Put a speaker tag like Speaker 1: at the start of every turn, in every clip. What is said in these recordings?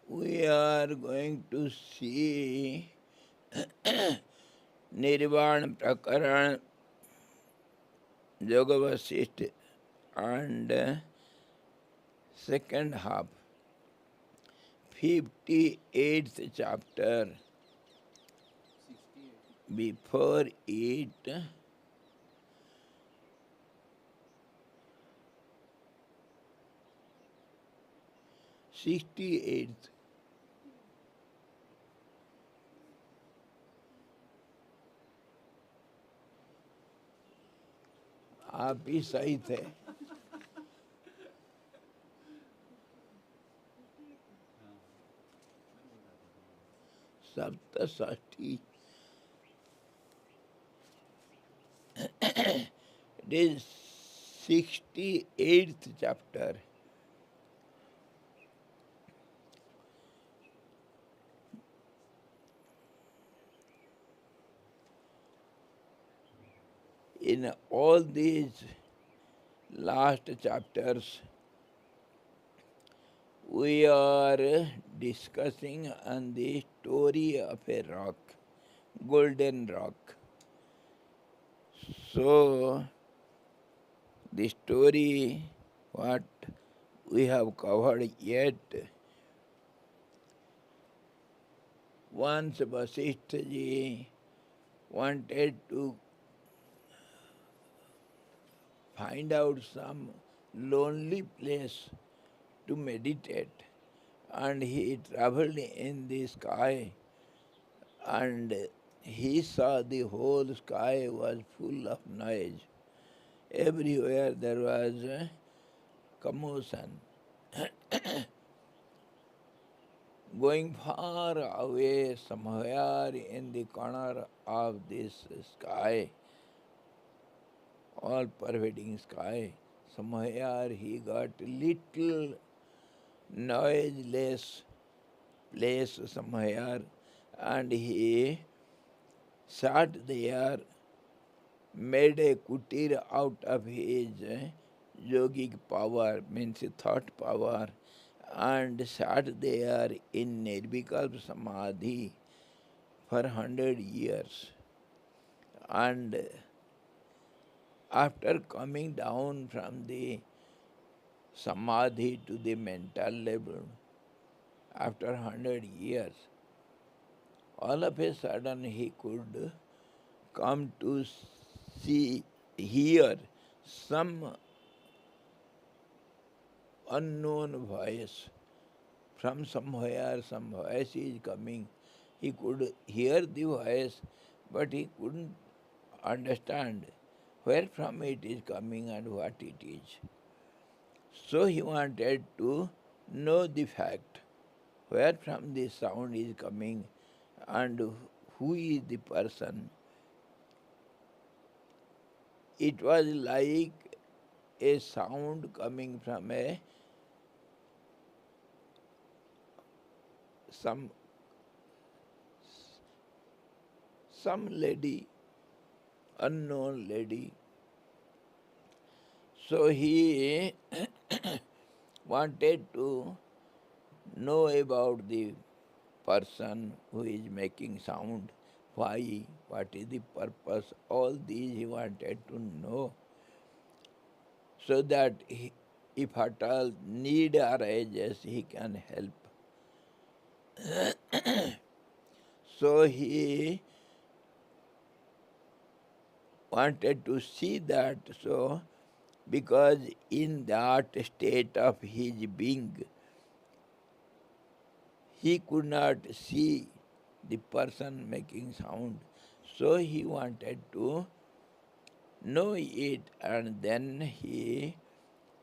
Speaker 1: we are going to see Nirvana Prakaran Yoga Vasistha and second half, 58th chapter. Before it, 68th. आप ही सही थे. सप्तषष्ठी. It is 68th chapter. In all these last chapters, we are discussing on the story of a rock, golden rock. So, the story what we have covered yet, once Vasistha ji wanted to find out some lonely place to meditate, and he traveled in the sky, and he saw the whole sky was full of noise. Everywhere there was a commotion. Going far away somewhere in the corner of this sky, all pervading sky, somewhere he got little noiseless place somewhere, and he sat there, made a kutir out of his yogic power, means thought power, and sat there in Nirvikalpa Samadhi for 100 years. And after coming down from the Samadhi to the mental level, after 100 years, all of a sudden he could come to see, hear some unknown voice from somewhere. Some voice is coming. He could hear the voice, but he couldn't understand where from it is coming and what it is. So he wanted to know the fact, where from the sound is coming and who is the person. It was like a sound coming from some lady, unknown lady. So he wanted to know about the person who is making sound, why, what is the purpose, all these he wanted to know, so that if at all need arises, he can help. So he wanted to see that, so because in that state of his being, he could not see the person making sound. So he wanted to know it, and then he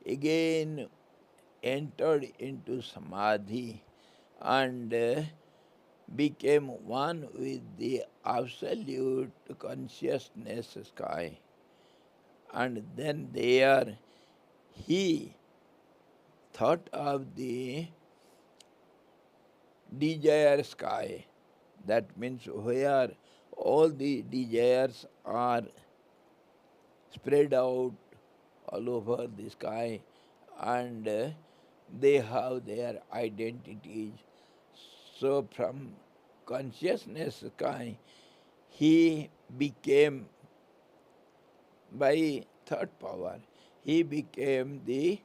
Speaker 1: again entered into samadhi and became one with the absolute consciousness sky. And then there he thought of the desire sky. That means where all the desires are spread out all over the sky, and they have their identities, So from consciousness sky, he became, by third power, he became the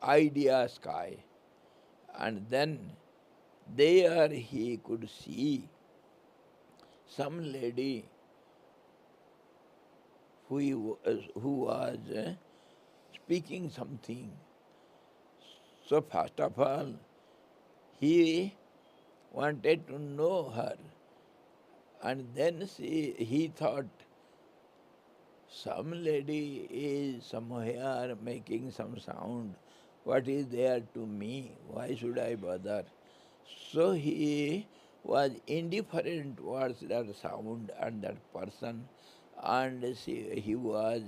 Speaker 1: idea sky. And then there he could see some lady who was speaking something. So first of all, he wanted to know her, and then he thought, some lady is somewhere making some sound. What is there to me? Why should I bother? So he was indifferent towards that sound and that person, and he was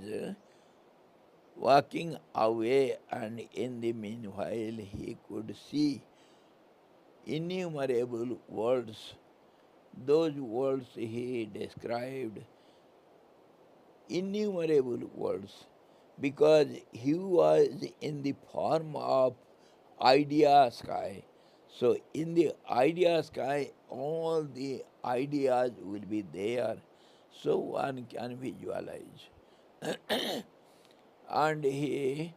Speaker 1: walking away, and in the meanwhile he could see innumerable worlds. Those worlds he described, innumerable worlds, because he was in the form of idea sky. So in the idea sky, all the ideas will be there, so one can visualize. And he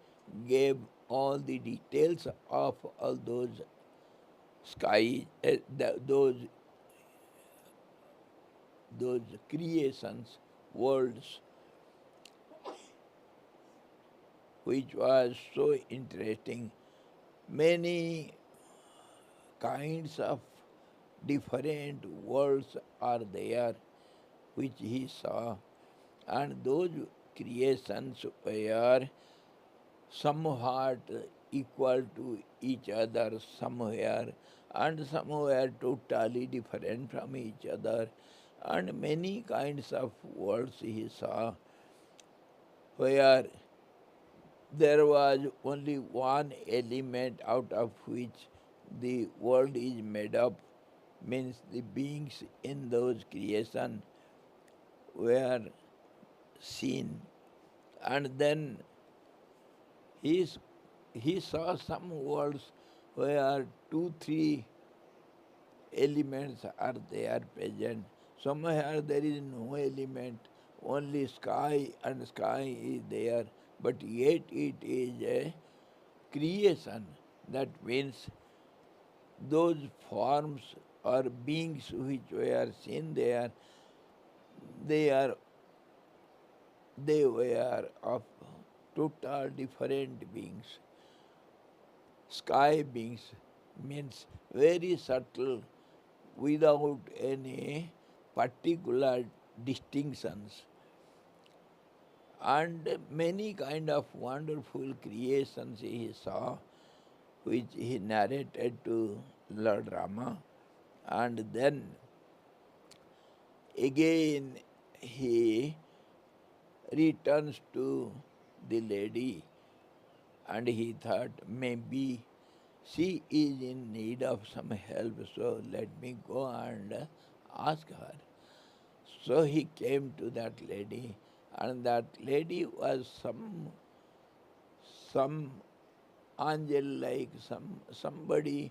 Speaker 1: gave all the details of all those sky, those creations, worlds, which was so interesting. Many kinds of different worlds are there which he saw, and those creations were somewhat equal to each other somewhere, and somewhere totally different from each other, and many kinds of worlds he saw where there was only one element out of which the world is made up, means the beings in those creation were seen. And then he, he saw some worlds where two, three elements are there present. Somewhere there is no element, only sky, and sky is there, but yet it is a creation. That means those forms or beings which were seen there, they are they were of total different beings. Sky beings means very subtle, without any particular distinctions, and many kind of wonderful creations he saw, which he narrated to Lord Rama. And then again he returns to the lady, and he thought, maybe she is in need of some help, so let me go and ask her. So he came to that lady, and that lady was some angel like, somebody,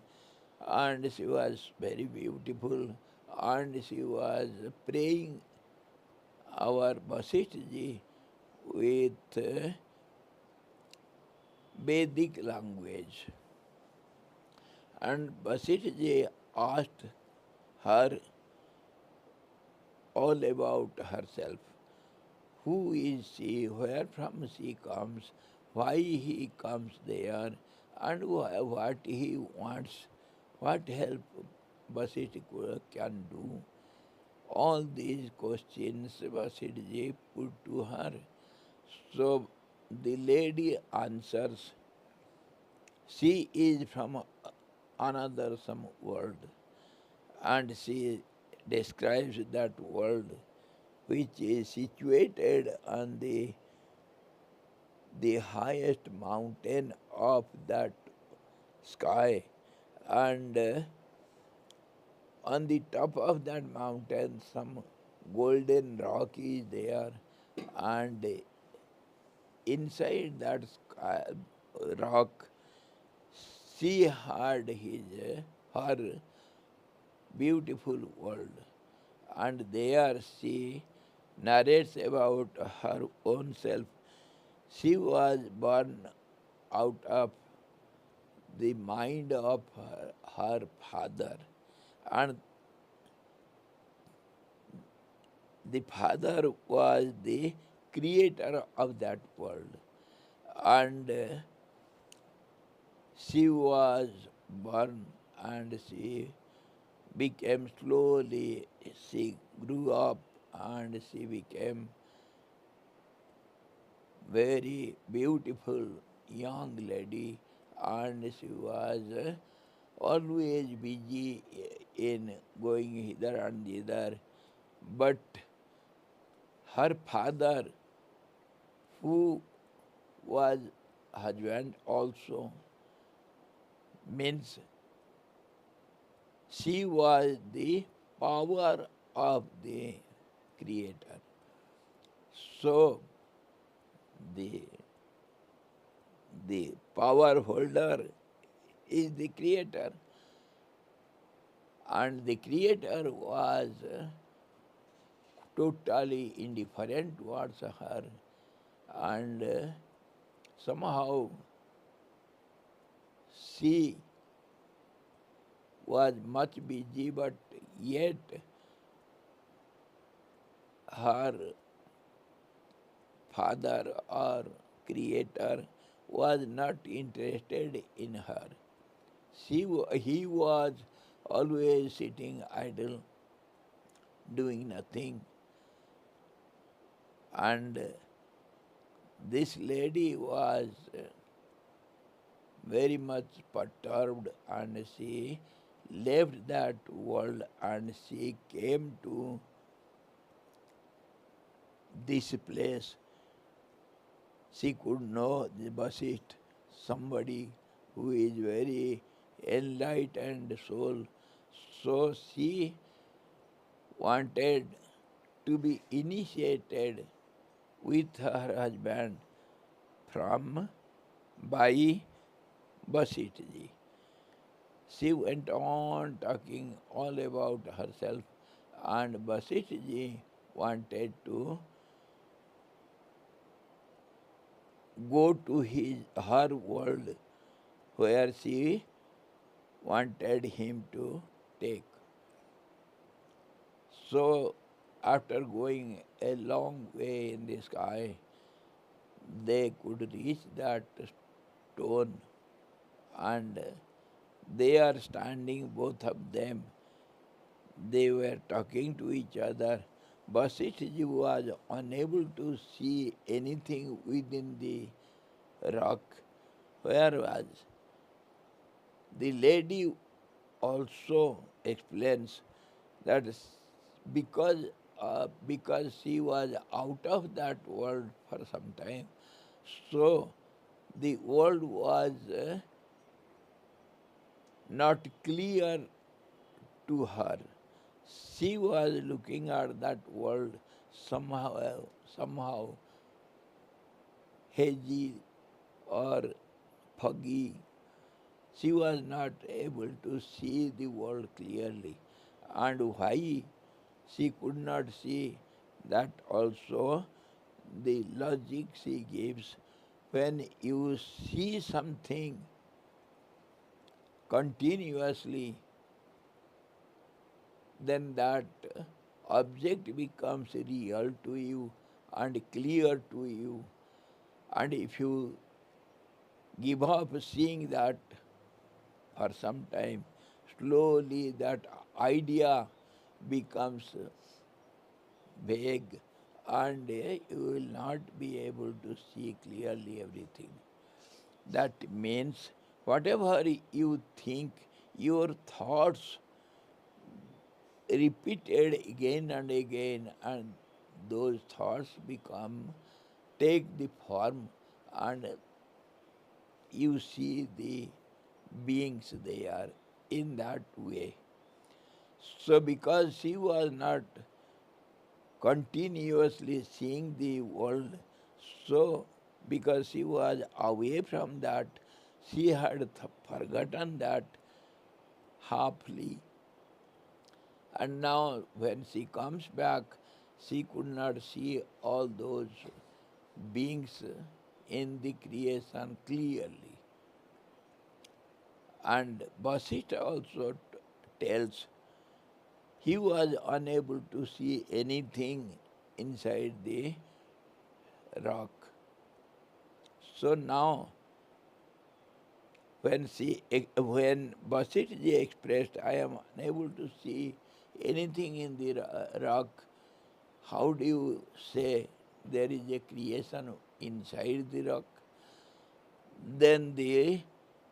Speaker 1: and she was very beautiful, and she was praying our Vasistha ji with Vedic language. And Vasistha ji asked her all about herself. Who is she, where from she comes, why he comes there, and what he wants, what help Vasistha can do. All these questions Vasistha ji put to her. So the lady answers, she is from another some world, and she describes that world which is situated on the highest mountain of that sky, and on the top of that mountain some golden rock is there, and inside that rock she heard her beautiful world, and there she narrates about her own self. She was born out of the mind of her father, and the father was the creator of that world, and she was born and she became slowly, she grew up and she became very beautiful young lady, and she was always busy in going hither and thither. But her father, who was husband also, means she was the power of the creator. So the the power holder is the creator, and the creator was totally indifferent towards her, and somehow she was much busy, but yet her father or creator was not interested in her. He was always sitting idle, doing nothing, and this lady was very much perturbed, and she left that world and she came to this place. She could know the Vasistha, somebody who is very enlightened soul. So she wanted to be initiated with her husband from by Vasistha ji. She went on talking all about herself, and Vasistha ji wanted to go to her world where she wanted him to take. So after going a long way in the sky, they could reach that stone, and they are standing, both of them. They were talking to each other. Vasistha was unable to see anything within the rock. Where was? The lady also explains that because she was out of that world for some time, so the world was not clear to her. She was looking at that world somehow hazy or foggy. She was not able to see the world clearly. And why she could not see, that also the logic she gives. When you see something continuously, then that object becomes real to you and clear to you. And if you give up seeing that for some time, slowly that idea becomes vague, and you will not be able to see clearly everything. That means whatever you think, your thoughts repeated again and again, and those thoughts take the form, and you see the beings there in that way. So because she was not continuously seeing the world, so because she was away from that, She had forgotten that halfly, and now when she comes back, she could not see all those beings in the creation clearly. And Vasistha also tells he was unable to see anything inside the rock. So now, when Vasistha expressed, I am unable to see anything in the rock, how do you say there is a creation inside the rock? Then the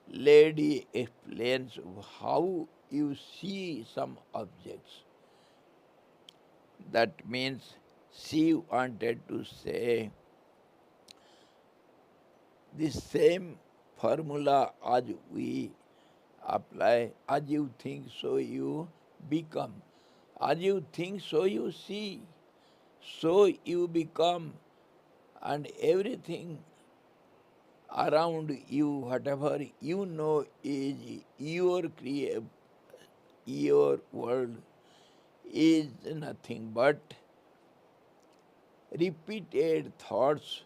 Speaker 1: lady explains how you see some objects. That means she wanted to say the same formula as we apply, as you think, so you become. As you think, so you see. So you become, and everything around you, whatever you know is your world, is nothing but repeated thoughts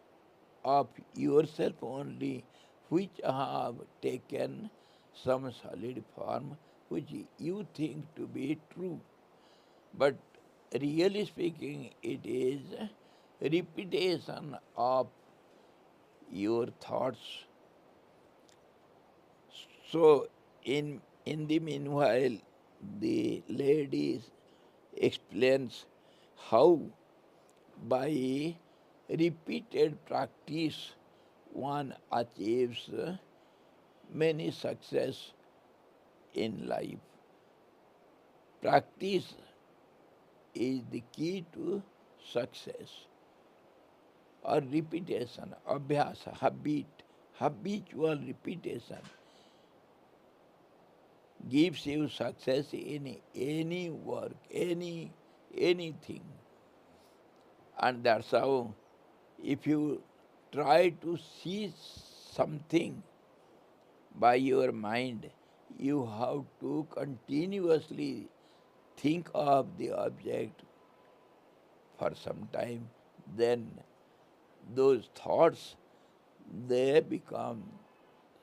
Speaker 1: of yourself only, which have taken some solid form, which you think to be true. But really speaking, it is repetition of your thoughts. So, in the meanwhile, the lady explains how by repeated practice one achieves many success in life. Practice is the key to success, or repetition, abhyasa, habitual repetition gives you success in any work, anything. And that's how, if you try to see something by your mind, you have to continuously think of the object for some time. Then those thoughts, they become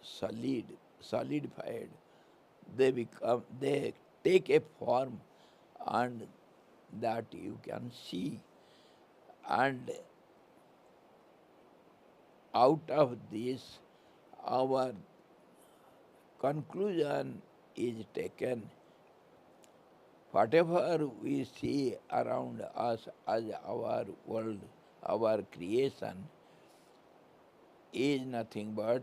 Speaker 1: solidified. They take a form, and that you can see. And out of this, our conclusion is taken. Whatever we see around us as our world, our creation, is nothing but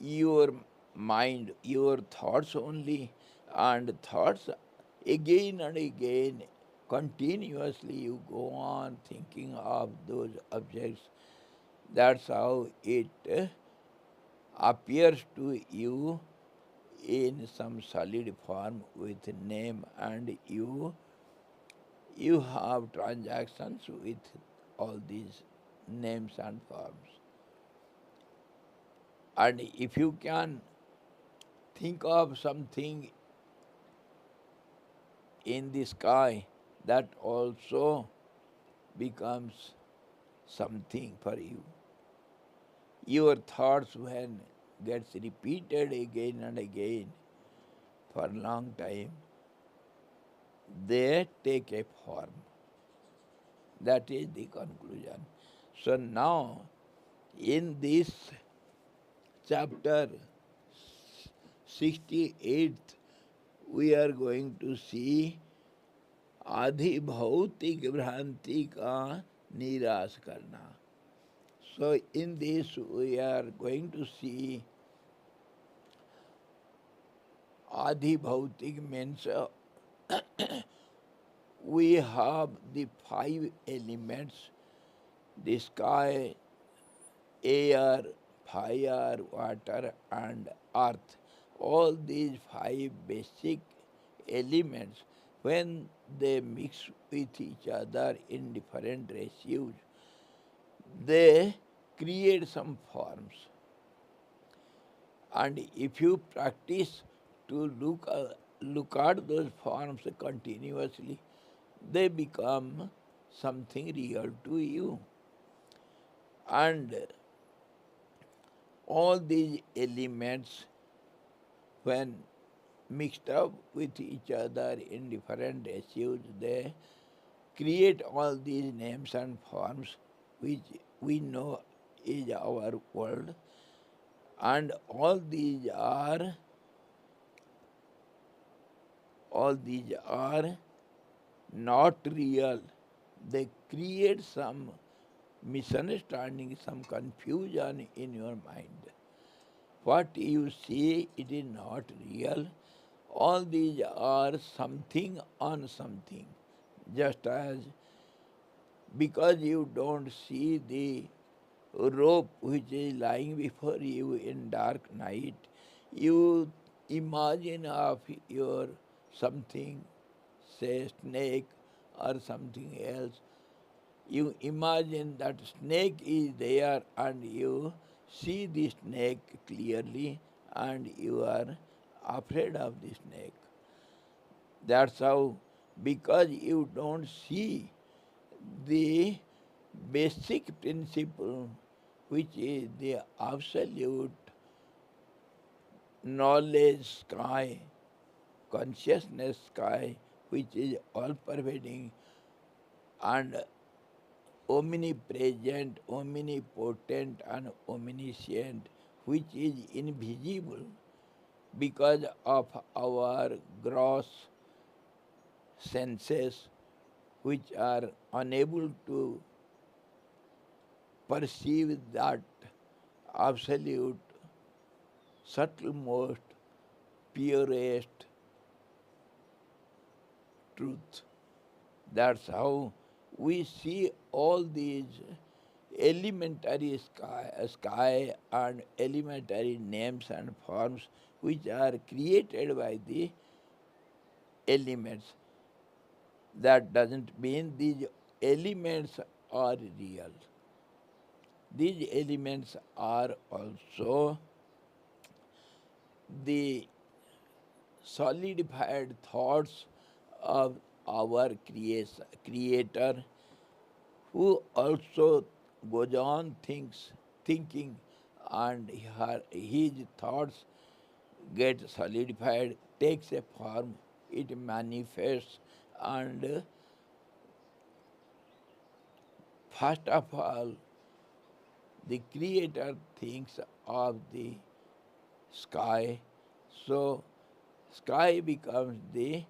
Speaker 1: your mind, your thoughts only, and thoughts again and again, continuously you go on thinking of those objects. That's how it appears to you in some solid form with name, and you have transactions with all these names and forms. And if you can think of something in the sky, that also becomes something for you. Your thoughts, when gets repeated again and again for a long time, they take a form. That is the conclusion. So now, in this chapter 68th, we are going to see आधि भौतिक भ्रांति का निराश करना. So in this we are going to see आधि भौतिक means we have the 5 elements: the sky, air, fire, water, and earth. All these 5 basic elements, when they mix with each other in different ratios, they create some forms. And if you practice to look at those forms continuously, they become something real to you. And all these elements, when mixed up with each other in different ratios, they create all these names and forms which we know is our world. And all these are not real. They create some misunderstanding, some confusion in your mind. What you see, it is not real. All these are something on something. Just as because you don't see the rope which is lying before you in dark night, you imagine of your something, say snake or something else. You imagine that snake is there and you see the snake clearly and you are afraid of the snake. That's how, because you don't see the basic principle, which is the absolute knowledge sky, consciousness sky, which is all pervading and omnipresent, omnipotent, and omniscient, which is invisible because of our gross senses, which are unable to perceive that absolute, subtlemost, purest truth. That's how we see all these elementary sky and elementary names and forms which are created by the elements. That doesn't mean these elements are real. These elements are also the solidified thoughts of our creator, who also goes on thinking, and his thoughts get solidified, takes a form, it manifests, and first of all, the creator thinks of the sky, so sky becomes the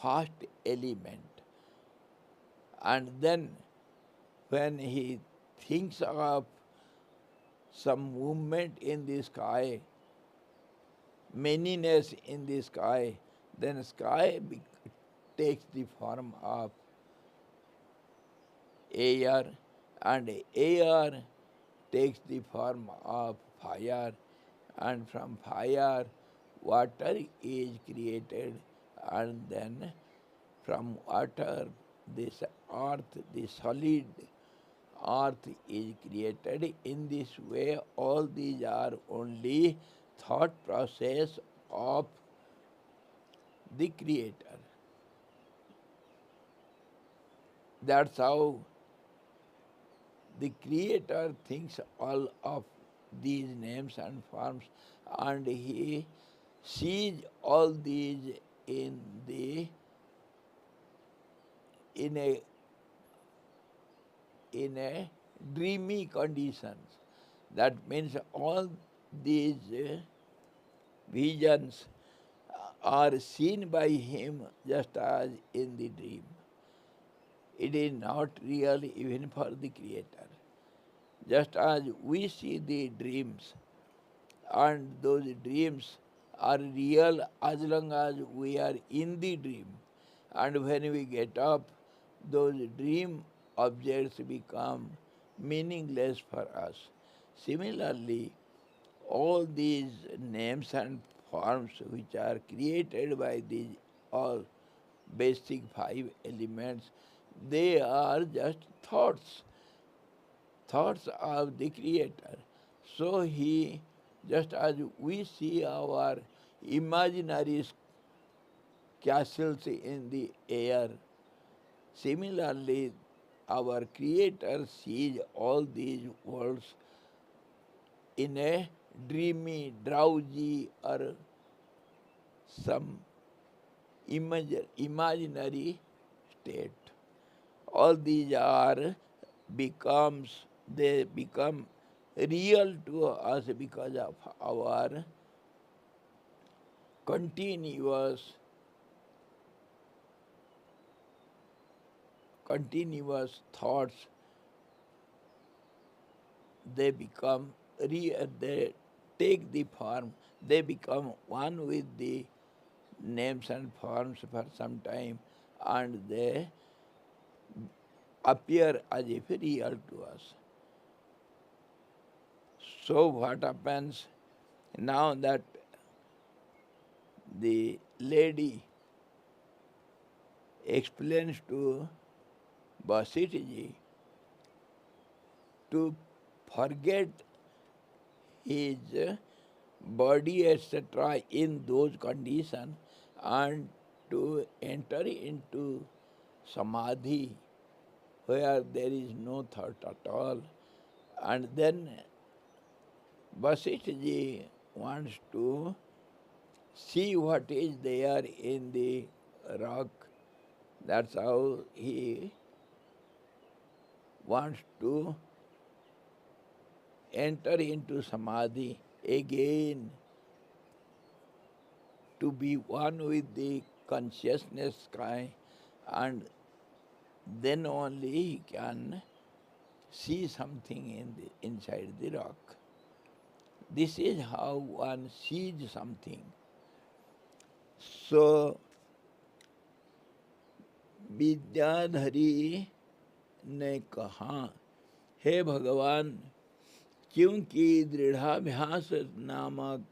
Speaker 1: first element. And then when he thinks of some movement in the sky, manyness in the sky, then sky takes the form of air, and air takes the form of fire, and from fire water is created, and then from water this earth, the solid earth is created. In this way, all these are only thought process of the creator. That's how the creator thinks all of these names and forms, and he sees all these in the in a in a dreamy conditions. That means all these visions are seen by him just as in the dream. It is not real even for the Creator. Just as we see the dreams, and those dreams are real as long as we are in the dream. And when we get up, those dream objects become meaningless for us. Similarly, all these names and forms which are created by these all basic five elements, they are just thoughts of the Creator. So he Just as we see our imaginary castles in the air, similarly, our Creator sees all these worlds in a dreamy, drowsy, or some imaginary state. All these are they become real to us because of our continuous thoughts. They become real, they take the form, they become one with the names and forms for some time, and they appear as if real to us. So what happens now that the lady explains to Vasistha to forget his body, etc., in those conditions and to enter into samadhi where there is no thought at all. And then Vasistha wants to see what is there in the rock. That's how he wants to enter into samadhi again, to be one with the consciousness sky, and then only he can see something inside the rock. This is how one sees something. So, विद्याधरी ने कहा, हे भगवान, क्योंकि दृढ़ाभ्यास नामक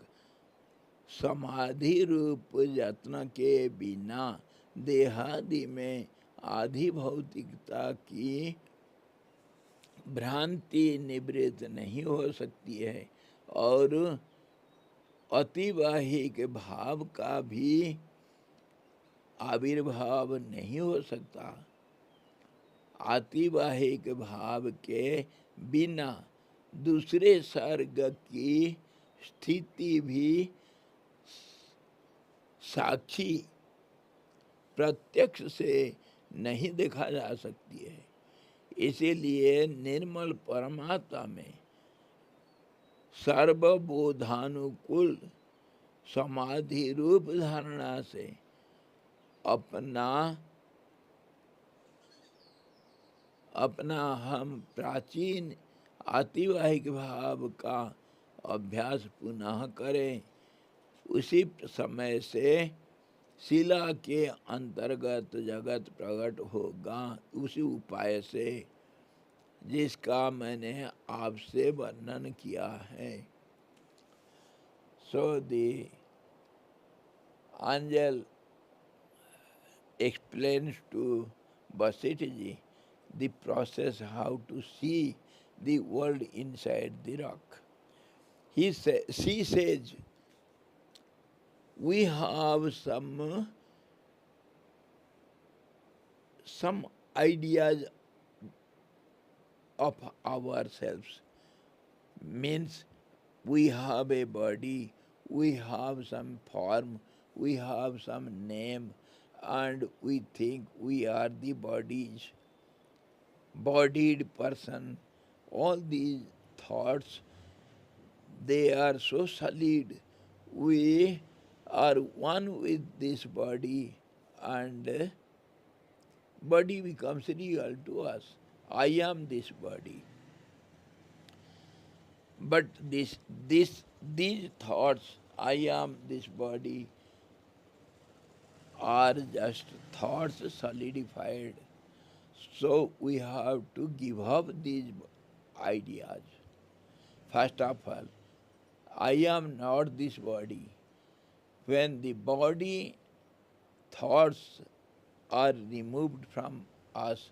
Speaker 1: समाधि रूप यत्न के बिना देहादि में आधि भौतिकता की भ्रांति निवृत्त नहीं हो सकती है और अतिवाहिक भाव का भी आविर्भाव नहीं हो सकता। अतिवाहिक भाव के बिना दूसरे सर्ग की स्थिति भी साक्षी प्रत्यक्ष से नहीं देखा जा सकती है। इसीलिए निर्मल परमात्मा में सर्वबोधानुकूल समाधि रूप धारणा से अपना हम प्राचीन आतिवाहिक भाव का अभ्यास पुनः करें। उसी समय से शिला के अंतर्गत जगत प्रकट होगा, उसी उपाय से जिसका मैंने आपसे वर्णन किया है। So the angel explains to Vasistha the process how to see the world inside the rock. She says, we have some ideas of ourselves. Means we have a body, we have some form, we have some name, and we think we are the bodied person. All these thoughts, they are so solid. We are one with this body, and body becomes real to us. I am this body. But these thoughts, I am this body, are just thoughts solidified. So we have to give up these ideas. First of all, I am not this body. When the body thoughts are removed from us,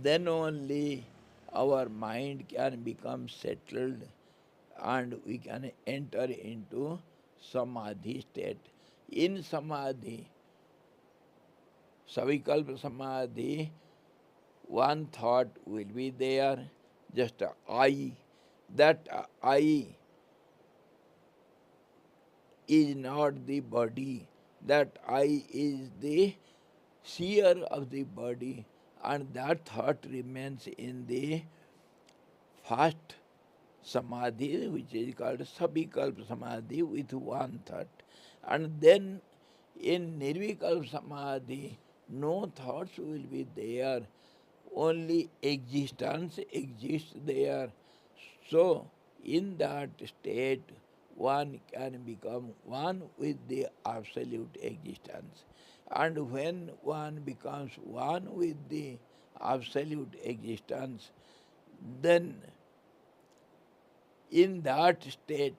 Speaker 1: then only our mind can become settled and we can enter into samadhi state. In samadhi, savikalpa samadhi, one thought will be there, just I. That I is not the body, that I is the seer of the body, and that thought remains in the first samadhi, which is called savikalpa samadhi, with one thought. And then in nirvikalpa samadhi, no thoughts will be there, only existence exists there. So, in that state, one can become one with the absolute existence. And when one becomes one with the absolute existence, then in that state,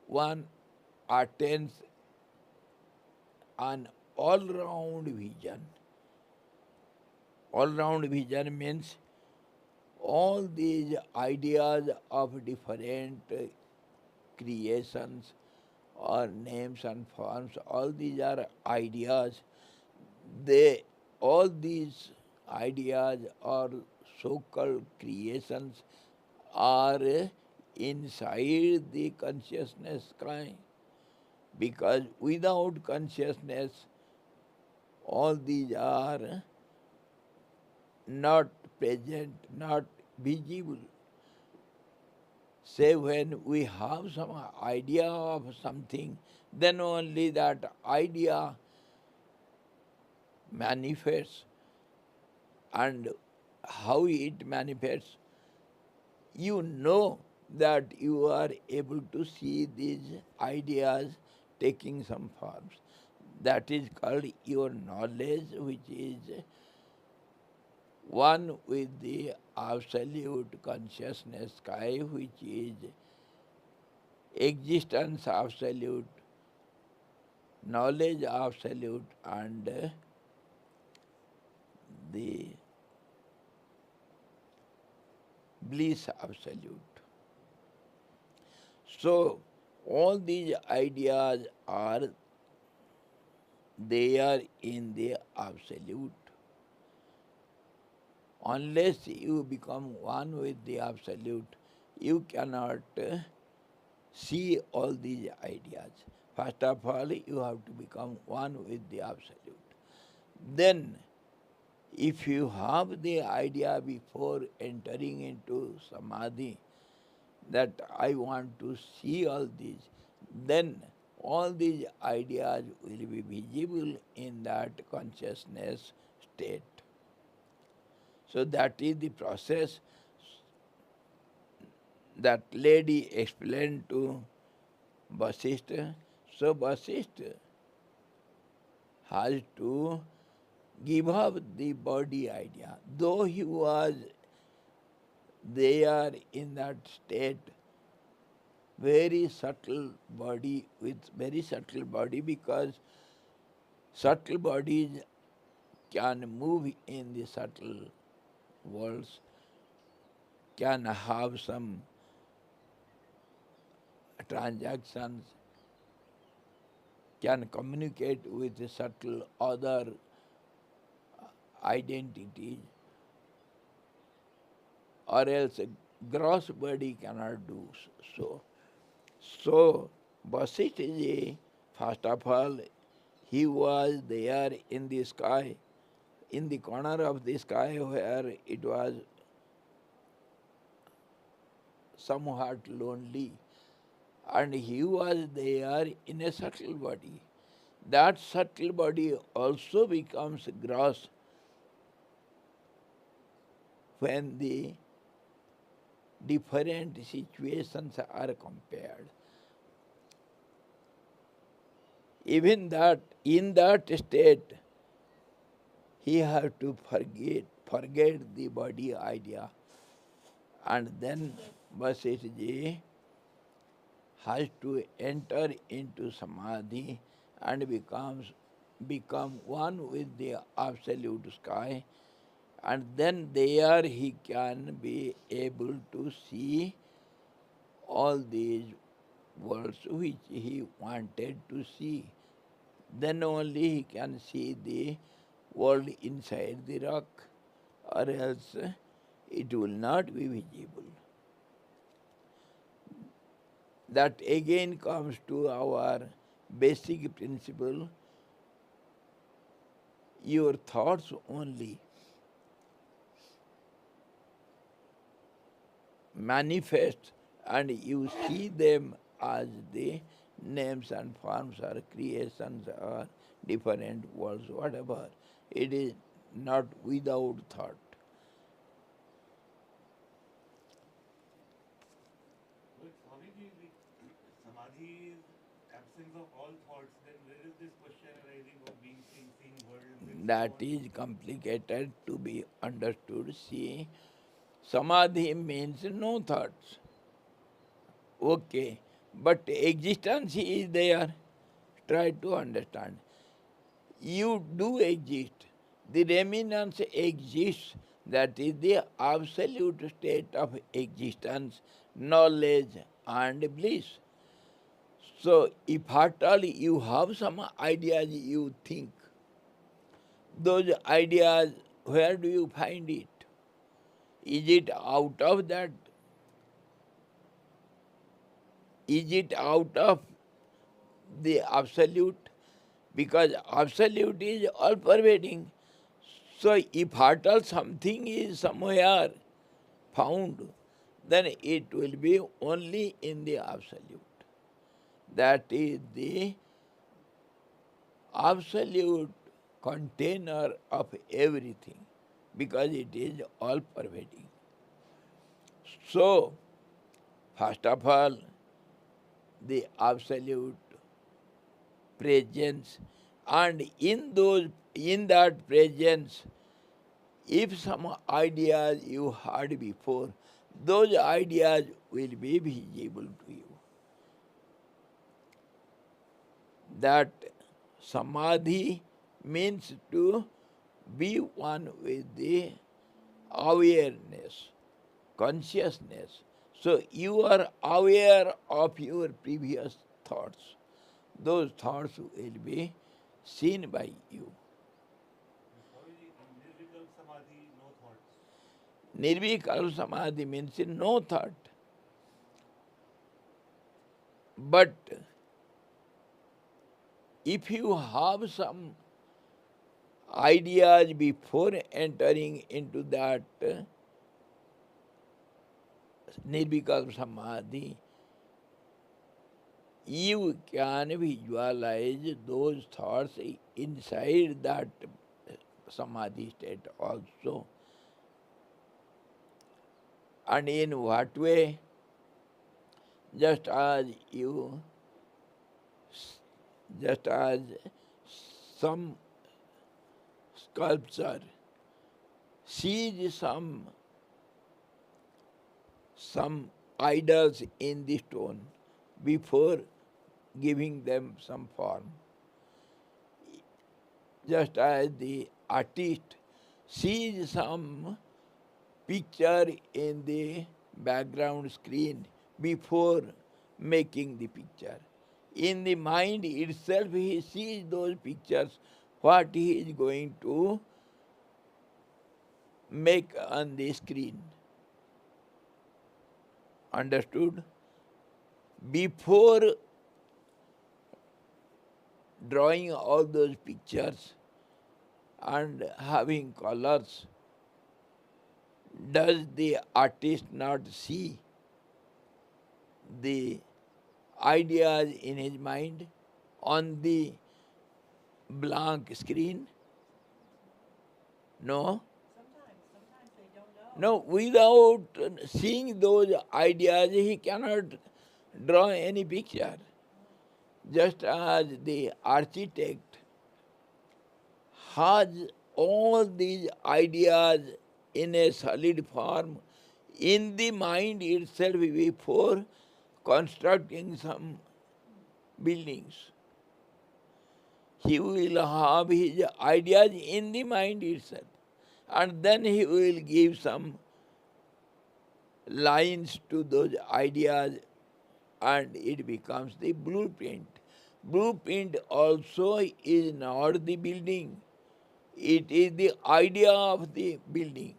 Speaker 1: one attains an all-round vision. All-round vision means all these ideas of different creations or names and forms, all these are ideas. All these ideas or so-called creations are inside the consciousness sky, because without consciousness all these are not present, not visible. Say when we have some idea of something, then only that idea manifests. And how it manifests, you know that you are able to see these ideas taking some forms. That is called your knowledge, which is one with the absolute consciousness sky, which is existence absolute, knowledge absolute, and the bliss absolute. So, all these ideas are there in the absolute. Unless you become one with the absolute, you cannot see all these ideas. First of all, you have to become one with the absolute. Then, if you have the idea before entering into samadhi that I want to see all these, then all these ideas will be visible in that consciousness state. So that is the process that lady explained to Vasistha. So Vasistha has to give up the body idea. Though he was there in that state, very subtle body, with very subtle body, because subtle bodies can move in the subtle worlds, can have some transactions, can communicate with subtle other identities, or else a gross body cannot do so. So, Vasistha, first of all, he was there in the sky, in the corner of the sky where it was somewhat lonely, and he was there in a subtle body. That subtle body also becomes gross when the different situations are compared. Even that, in that state, he has to forget the body idea, and then Vasistha has to enter into samadhi and become one with the absolute sky, And then there he can be able to see all these worlds which he wanted to see. Then only he can see the world inside the rock, or else it will not be visible. That again comes to our basic principle. Your thoughts only manifest, and you see them as the names and forms or creations or different worlds, whatever. It is not without thought.
Speaker 2: But Swamiji, samadhi is absence of all thoughts. Then where is this question arising of being seen, seeing worlds and so
Speaker 1: That
Speaker 2: on?
Speaker 1: is complicated to be understood. See, samadhi means no thoughts. Okay, but existence is there. Try to understand. You do exist. The remnants exists. That is the absolute state of existence, knowledge, and bliss. So, if at all you have some ideas you think, those ideas, where do you find it? Is it out of that? Is it out of the absolute? Because absolute is all pervading. So if at all something is somewhere found, then it will be only in the absolute. That is the absolute container of everything, because it is all pervading. So, first of all, the absolute presence, and in that presence, if some ideas you had before, those ideas will be visible to you. That samadhi means to be one with the awareness, consciousness. So you are aware of your previous thoughts. Those thoughts will be seen by you.
Speaker 2: Swamiji, in nirvikalp samadhi, no thoughts.
Speaker 1: Nirvikalpa samadhi means no thought. But if you have some ideas before entering into that nirvikalpa samadhi, you can visualize those thoughts inside that samadhi state also. And in what way? Just as some sculptor sees some idols in the stone before giving them some form. Just as the artist sees some picture in the background screen before making the picture. In the mind itself, he sees those pictures, what he is going to make on the screen. Understood? Before drawing all those pictures and having colors, does the artist not see the ideas in his mind on the blank screen? No?
Speaker 3: Sometimes they don't know.
Speaker 1: No, without seeing those ideas, he cannot draw any picture. Just as the architect has all these ideas in a solid form in the mind itself before constructing some buildings. He will have his ideas in the mind itself. and then he will give some lines to those ideas, and it becomes the blueprint. Blueprint also is not the building, it is the idea of the building.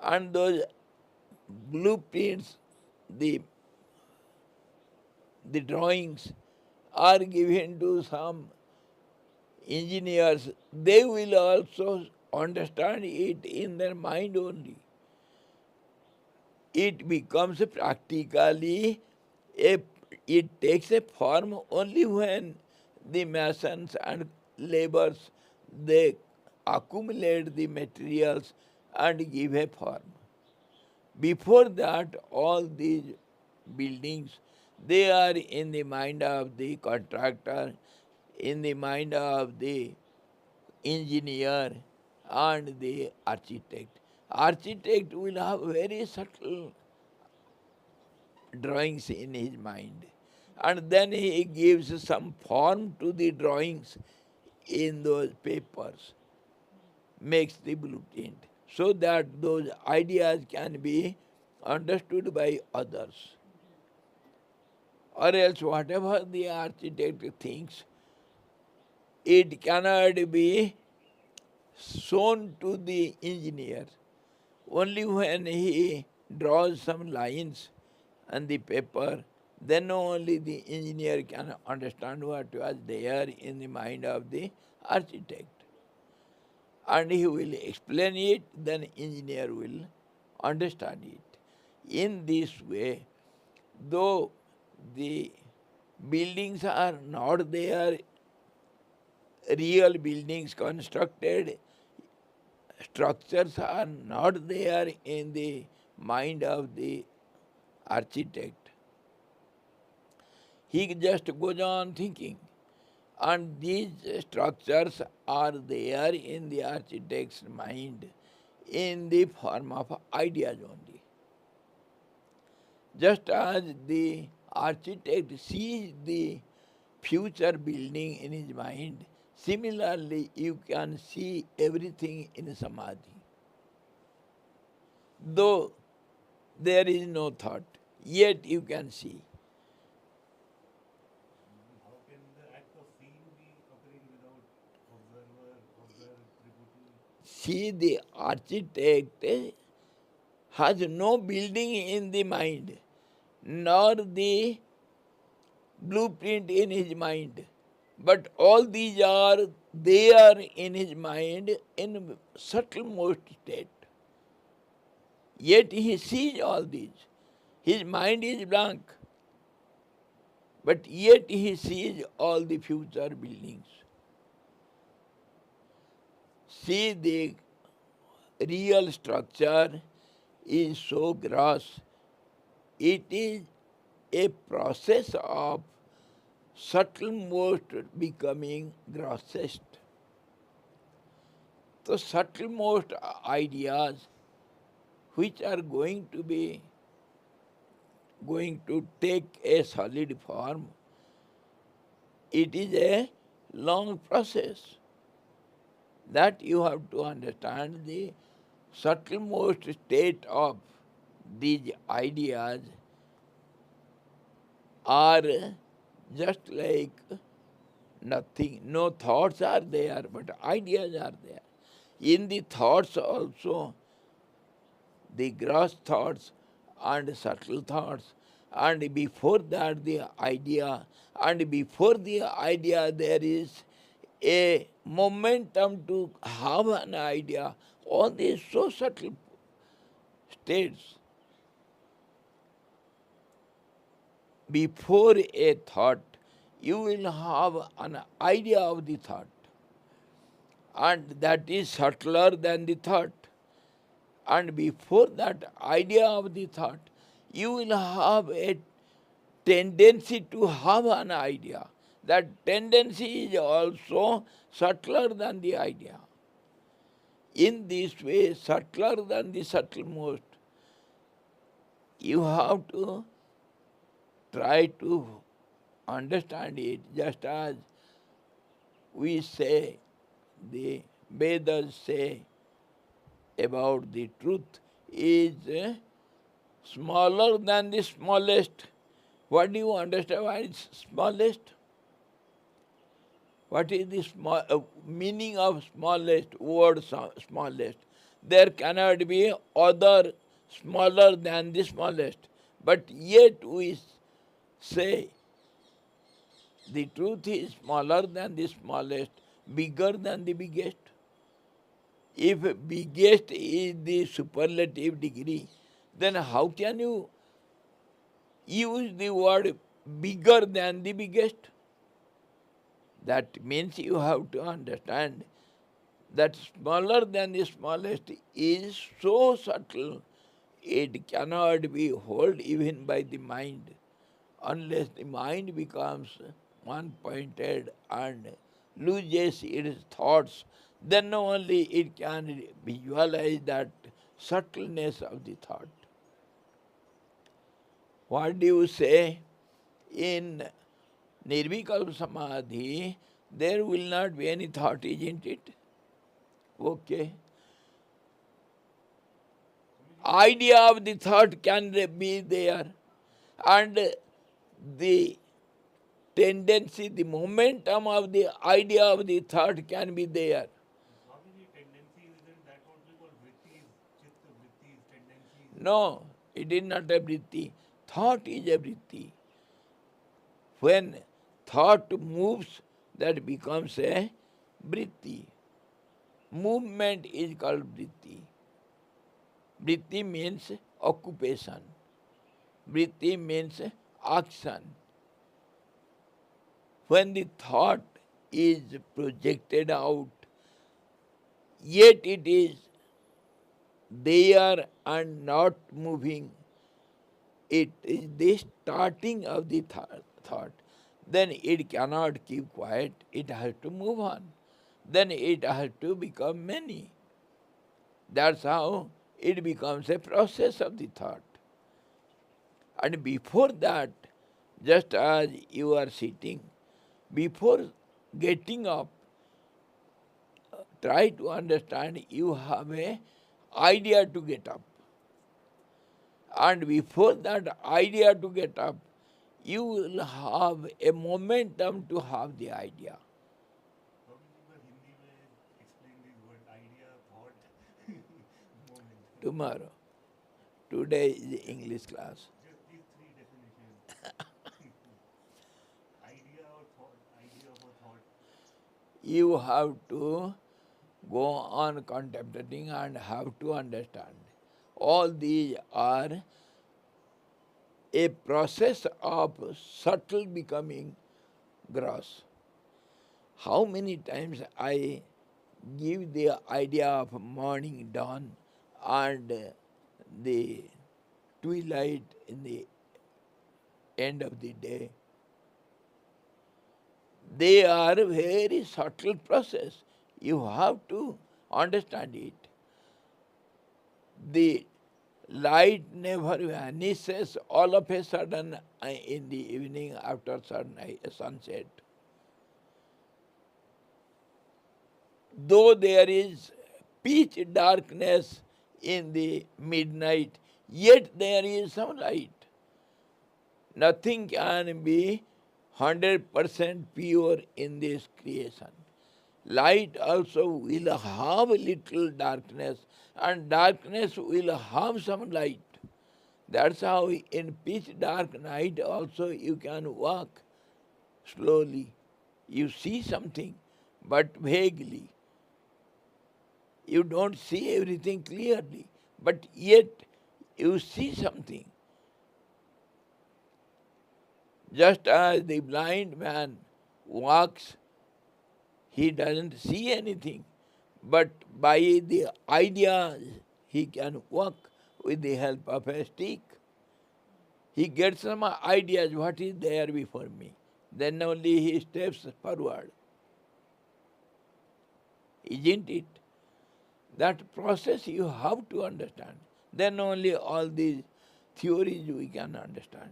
Speaker 1: And those blueprints, the, the drawings are given to some engineers. They will also understand it in their mind only. It becomes practically a, it takes a form only when the masons and laborers, they accumulate the materials and give a form. Before that, all these buildings, they are in the mind of the contractor, in the mind of the engineer and the architect. Architect will have very subtle drawings in his mind, and then he gives some form to the drawings in those papers, makes the blueprint, so that those ideas can be understood by others. Or else whatever the architect thinks, it cannot be shown to the engineer. Only when he draws some lines on the paper, then only the engineer can understand what was there in the mind of the architect. And he will explain it, then engineer will understand it. In this way, though the buildings are not there, real buildings constructed, structures are not there in the mind of the architect. He just goes on thinking, and these structures are there in the architect's mind in the form of ideas only. Just as the architect sees the future building in his mind, similarly you can see everything in samadhi. Though there is no thought, yet you can see.
Speaker 2: How can the act of seeing be occurring without observer, observed, tributy?
Speaker 1: See, the architect has no building in the mind, nor the blueprint in his mind. But all these are there in his mind in subtlemost state. Yet he sees all these. His mind is blank, but yet he sees all the future buildings. See, the real structure is so gross. It is a process of subtlemost becoming grossest. The subtlemost ideas which are going to take a solid form, it is a long process. That you have to understand. The subtlemost state of these ideas are just like nothing. No thoughts are there, but ideas are there. In the thoughts also, the gross thoughts and subtle thoughts, and before that the idea, and before the idea there is a momentum to have an idea. All these so subtle states. Before a thought, you will have an idea of the thought, and that is subtler than the thought. And before that idea of the thought, you will have a tendency to have an idea. That tendency is also subtler than the idea. In this way, subtler than the subtlemost, you have to try to understand it, just as we say, the Vedas say, about the truth is smaller than the smallest. What do you understand by smallest? What is the meaning of smallest word smallest? There cannot be other smaller than the smallest. But yet we say the truth is smaller than the smallest, bigger than the biggest. If biggest is the superlative degree, then how can you use the word bigger than the biggest? That means you have to understand that smaller than the smallest is so subtle, it cannot be held even by the mind. Unless the mind becomes one-pointed and loses its thoughts, then only it can visualize that subtleness of the thought. What do you say? In Nirvikalpa Samadhi, there will not be any thought, isn't it? Okay. Idea of the thought can be there, and the tendency, the momentum of the idea of the thought can be there.
Speaker 2: Swamiji, tendencies, isn't that what we call vrittis, chitta vrittis, tendencies?
Speaker 1: No, it is not a vritti. Thought is a vritti. When thought moves, that becomes a vritti. Movement is called vritti. Vritti means occupation. Vritti means action. When the thought is projected out, yet it is there and not moving, it is the starting of the thought. Then it cannot keep quiet, it has to move on. Then it has to become many. That's how it becomes a process of the thought. And before that, just as you are sitting, before getting up, try to understand you have a idea to get up. And before that idea to get up, you will have a momentum to have the idea.
Speaker 2: Swamiji, but Hindi में explain these words, idea, thought, moment.
Speaker 1: Tomorrow. Today is the English class.
Speaker 2: Just these three definitions. Idea or thought, idea of a thought.
Speaker 1: You have to go on contemplating and have to understand. All these are a process of subtle becoming gross. How many times I give the idea of morning dawn and the twilight in the end of the day. They are very subtle process. You have to understand it. The light never vanishes all of a sudden in the evening after sunset. Though there is pitch darkness in the midnight, yet there is some light. Nothing can be 100% pure in this creation. Light also will have little darkness, and darkness will have some light. That's how in pitch dark night also you can walk slowly. You see something, but vaguely. You don't see everything clearly, but yet you see something. Just as the blind man walks, he doesn't see anything, but by the idea he can walk with the help of a stick. He gets some ideas what is there before me. Then only he steps forward. Isn't it? That process you have to understand. Then only all these theories we can understand.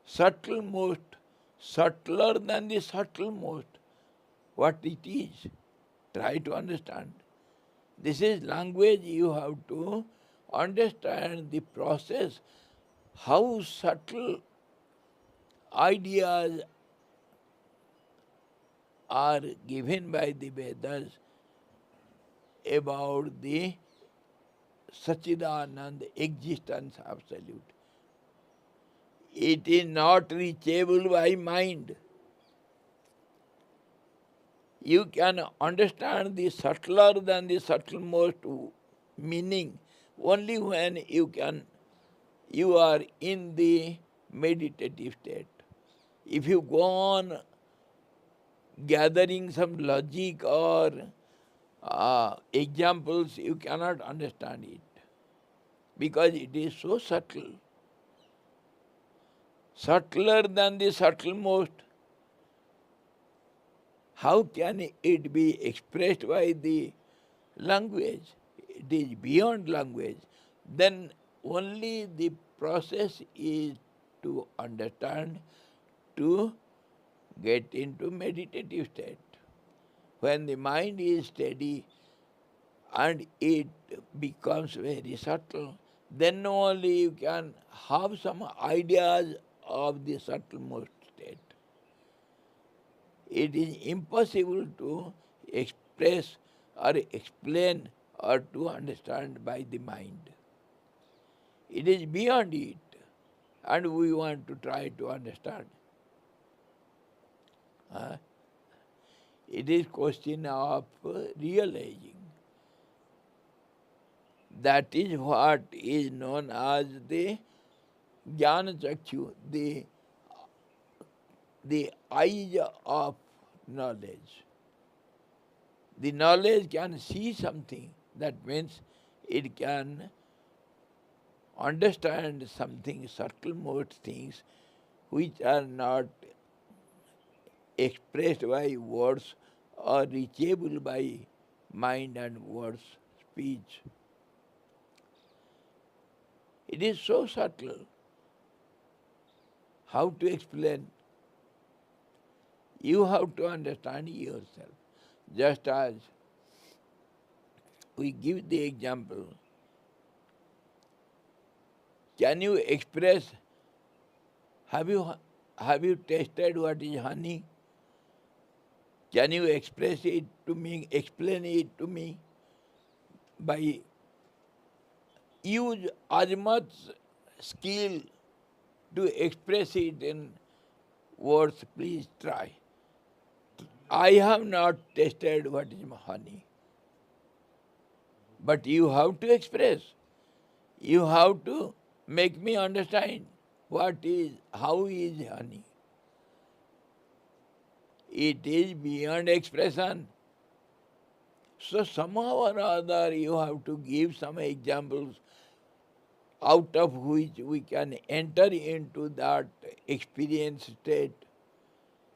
Speaker 1: Subtle most, subtler than the subtle most, what it is. Try to understand. This is language. You have to understand the process, how subtle ideas are given by the Vedas about the Sachidanand existence absolute. It is not reachable by mind. You can understand the subtler than the subtlemost meaning only when you are in the meditative state. If you go on gathering some logic or examples, you cannot understand it because it is so subtle, subtler than the subtlemost. How can it be expressed by the language? It is beyond language. Then only the process is to understand, to get into meditative state. When the mind is steady and it becomes very subtle, then only you can have some ideas of the subtlemost state. It is impossible to express or explain or to understand by the mind. It is beyond it, and we want to try to understand. It is question of realizing. That is what is known as the Jnana Chakshu, the eyes of knowledge. The knowledge can see something, that means it can understand something, subtlemost things which are not expressed by words or reachable by mind and words, speech. It is so subtle. How to explain? You have to understand yourself. Just as we give the example, can you express, have you tasted what is honey? Can you express it to me, explain it to me? By use as much skill to express it in words, please try. I have not tasted what is honey. But you have to express. You have to make me understand how is honey. It is beyond expression. So somehow or other you have to give some examples out of which we can enter into that experience state.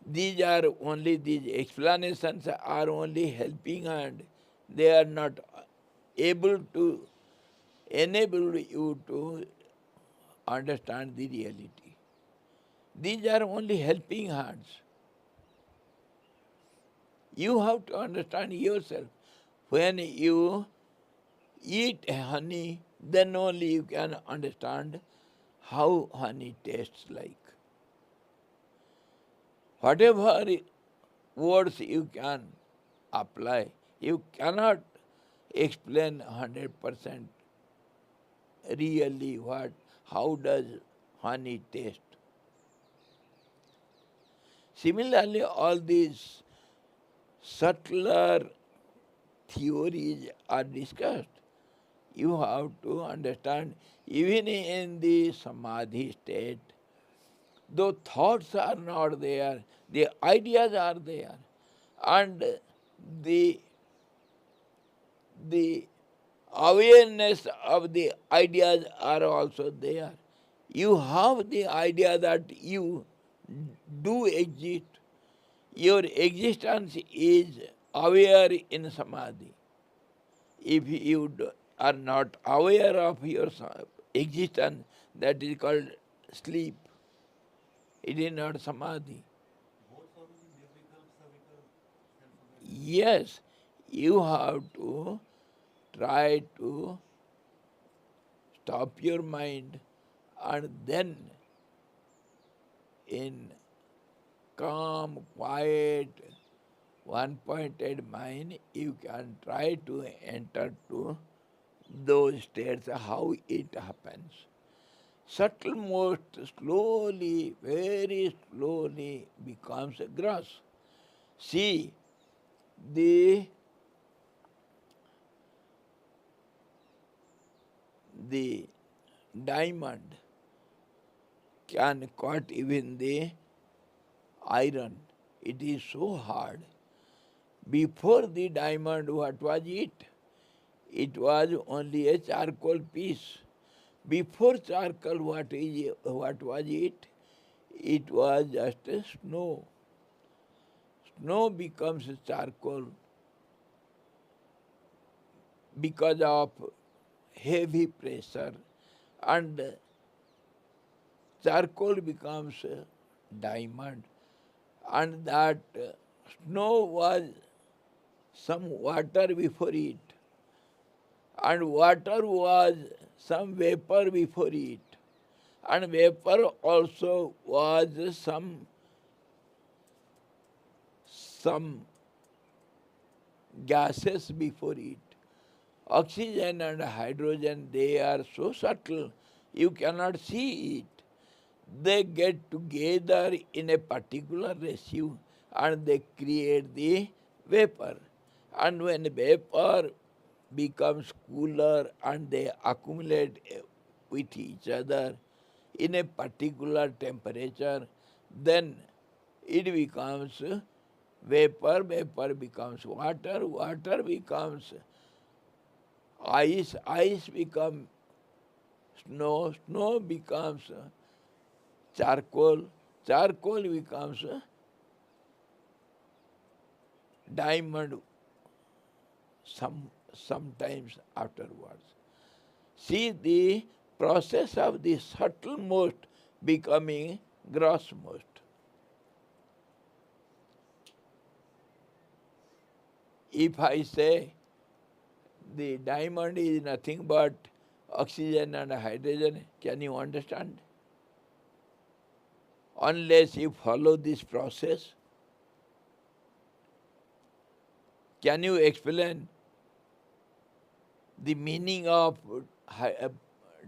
Speaker 1: These explanations are only helping hand. They are not able to enable you to understand the reality. These are only helping hands. You have to understand yourself. When you eat honey, then only you can understand how honey tastes like. Whatever words you can apply, you cannot explain 100% really how does honey taste. Similarly, all these subtler theories are discussed. You have to understand, even in the samadhi state, though thoughts are not there, the ideas are there, and the awareness of the ideas are also there. You have the idea that you do exist. Your existence is aware in samadhi. If you are not aware of your existence, that is called sleep. It is not samadhi.
Speaker 2: Both are the nirvikalp, savikalp, self-awareness.
Speaker 1: Yes, you have to try to stop your mind, and then in calm, quiet, one-pointed mind, you can try to enter to those states, how it happens. Subtle most slowly, very slowly becomes gross. See, the the diamond can cut even the iron. It is so hard. Before the diamond, what was it? It was only a charcoal piece. Before charcoal, what was it? It was just a snow. Snow becomes charcoal because of heavy pressure, and charcoal becomes diamond, and that snow was some water before it, and water was some vapor before it, and vapor also was some gases before it. Oxygen and hydrogen, they are so subtle, you cannot see it. They get together in a particular ratio and they create the vapor. And when vapor becomes cooler and they accumulate with each other in a particular temperature, then it becomes vapor, vapor becomes water, water becomes ice, ice becomes snow, snow becomes charcoal, charcoal becomes diamond sometimes afterwards. See the process of the subtlemost becoming grossmost. If I say the diamond is nothing but oxygen and hydrogen, can you understand? Unless you follow this process, can you explain the meaning of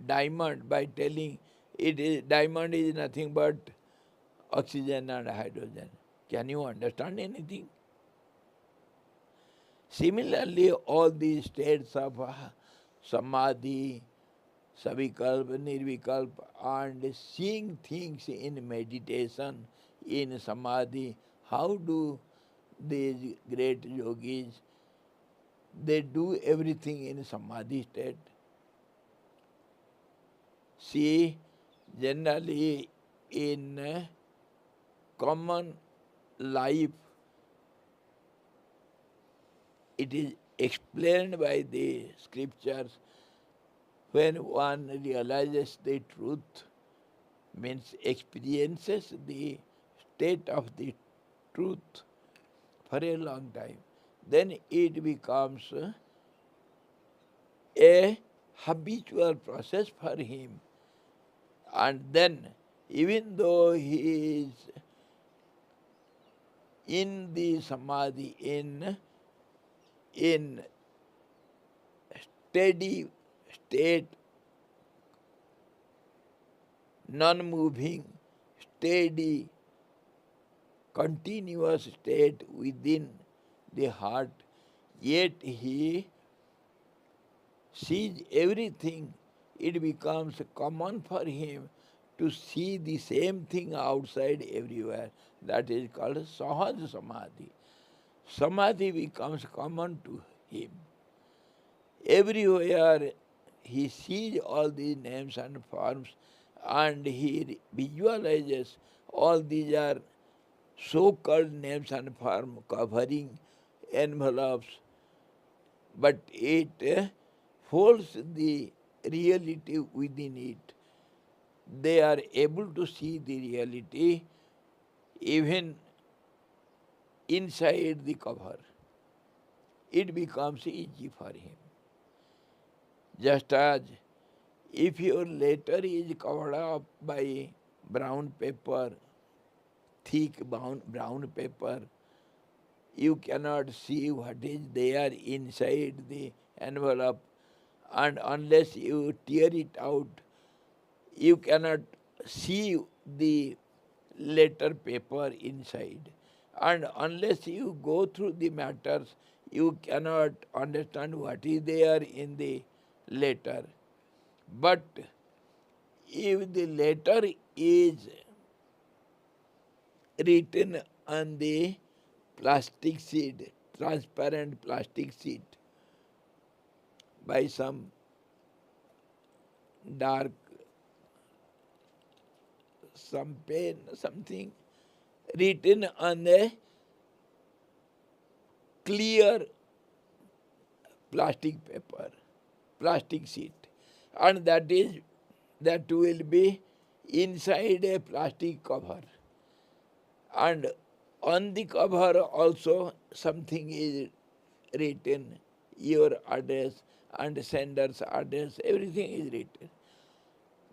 Speaker 1: diamond by telling diamond is nothing but oxygen and hydrogen? Can you understand anything? Similarly, all these states of samadhi, savikalpa, nirvikalpa, and seeing things in meditation, in samadhi, how do these great yogis, they do everything in samadhi state. See, generally in common life, it is explained by the scriptures when one realizes the truth, means experiences the state of the truth for a long time, then it becomes a habitual process for him. And then, even though he is in the samadhi, in steady state, non-moving, steady, continuous state within the heart, yet he sees everything. It becomes common for him to see the same thing outside everywhere. That is called Sahaj Samadhi. Samadhi becomes common to him. Everywhere he sees all these names and forms and he visualizes all these are so-called names and forms covering envelopes, but it holds the reality within it. They are able to see the reality even inside the cover. It becomes easy for him. Just as if your letter is covered up by brown paper, thick brown paper, you cannot see what is there inside the envelope, and unless you tear it out, you cannot see the letter paper inside. And unless you go through the matters, you cannot understand what is there in the letter. But if the letter is written on the plastic sheet, transparent plastic sheet, by some dark, some pen, something, written on a clear plastic paper, plastic sheet, and that will be inside a plastic cover, and on the cover also something is written, your address and sender's address, everything is written.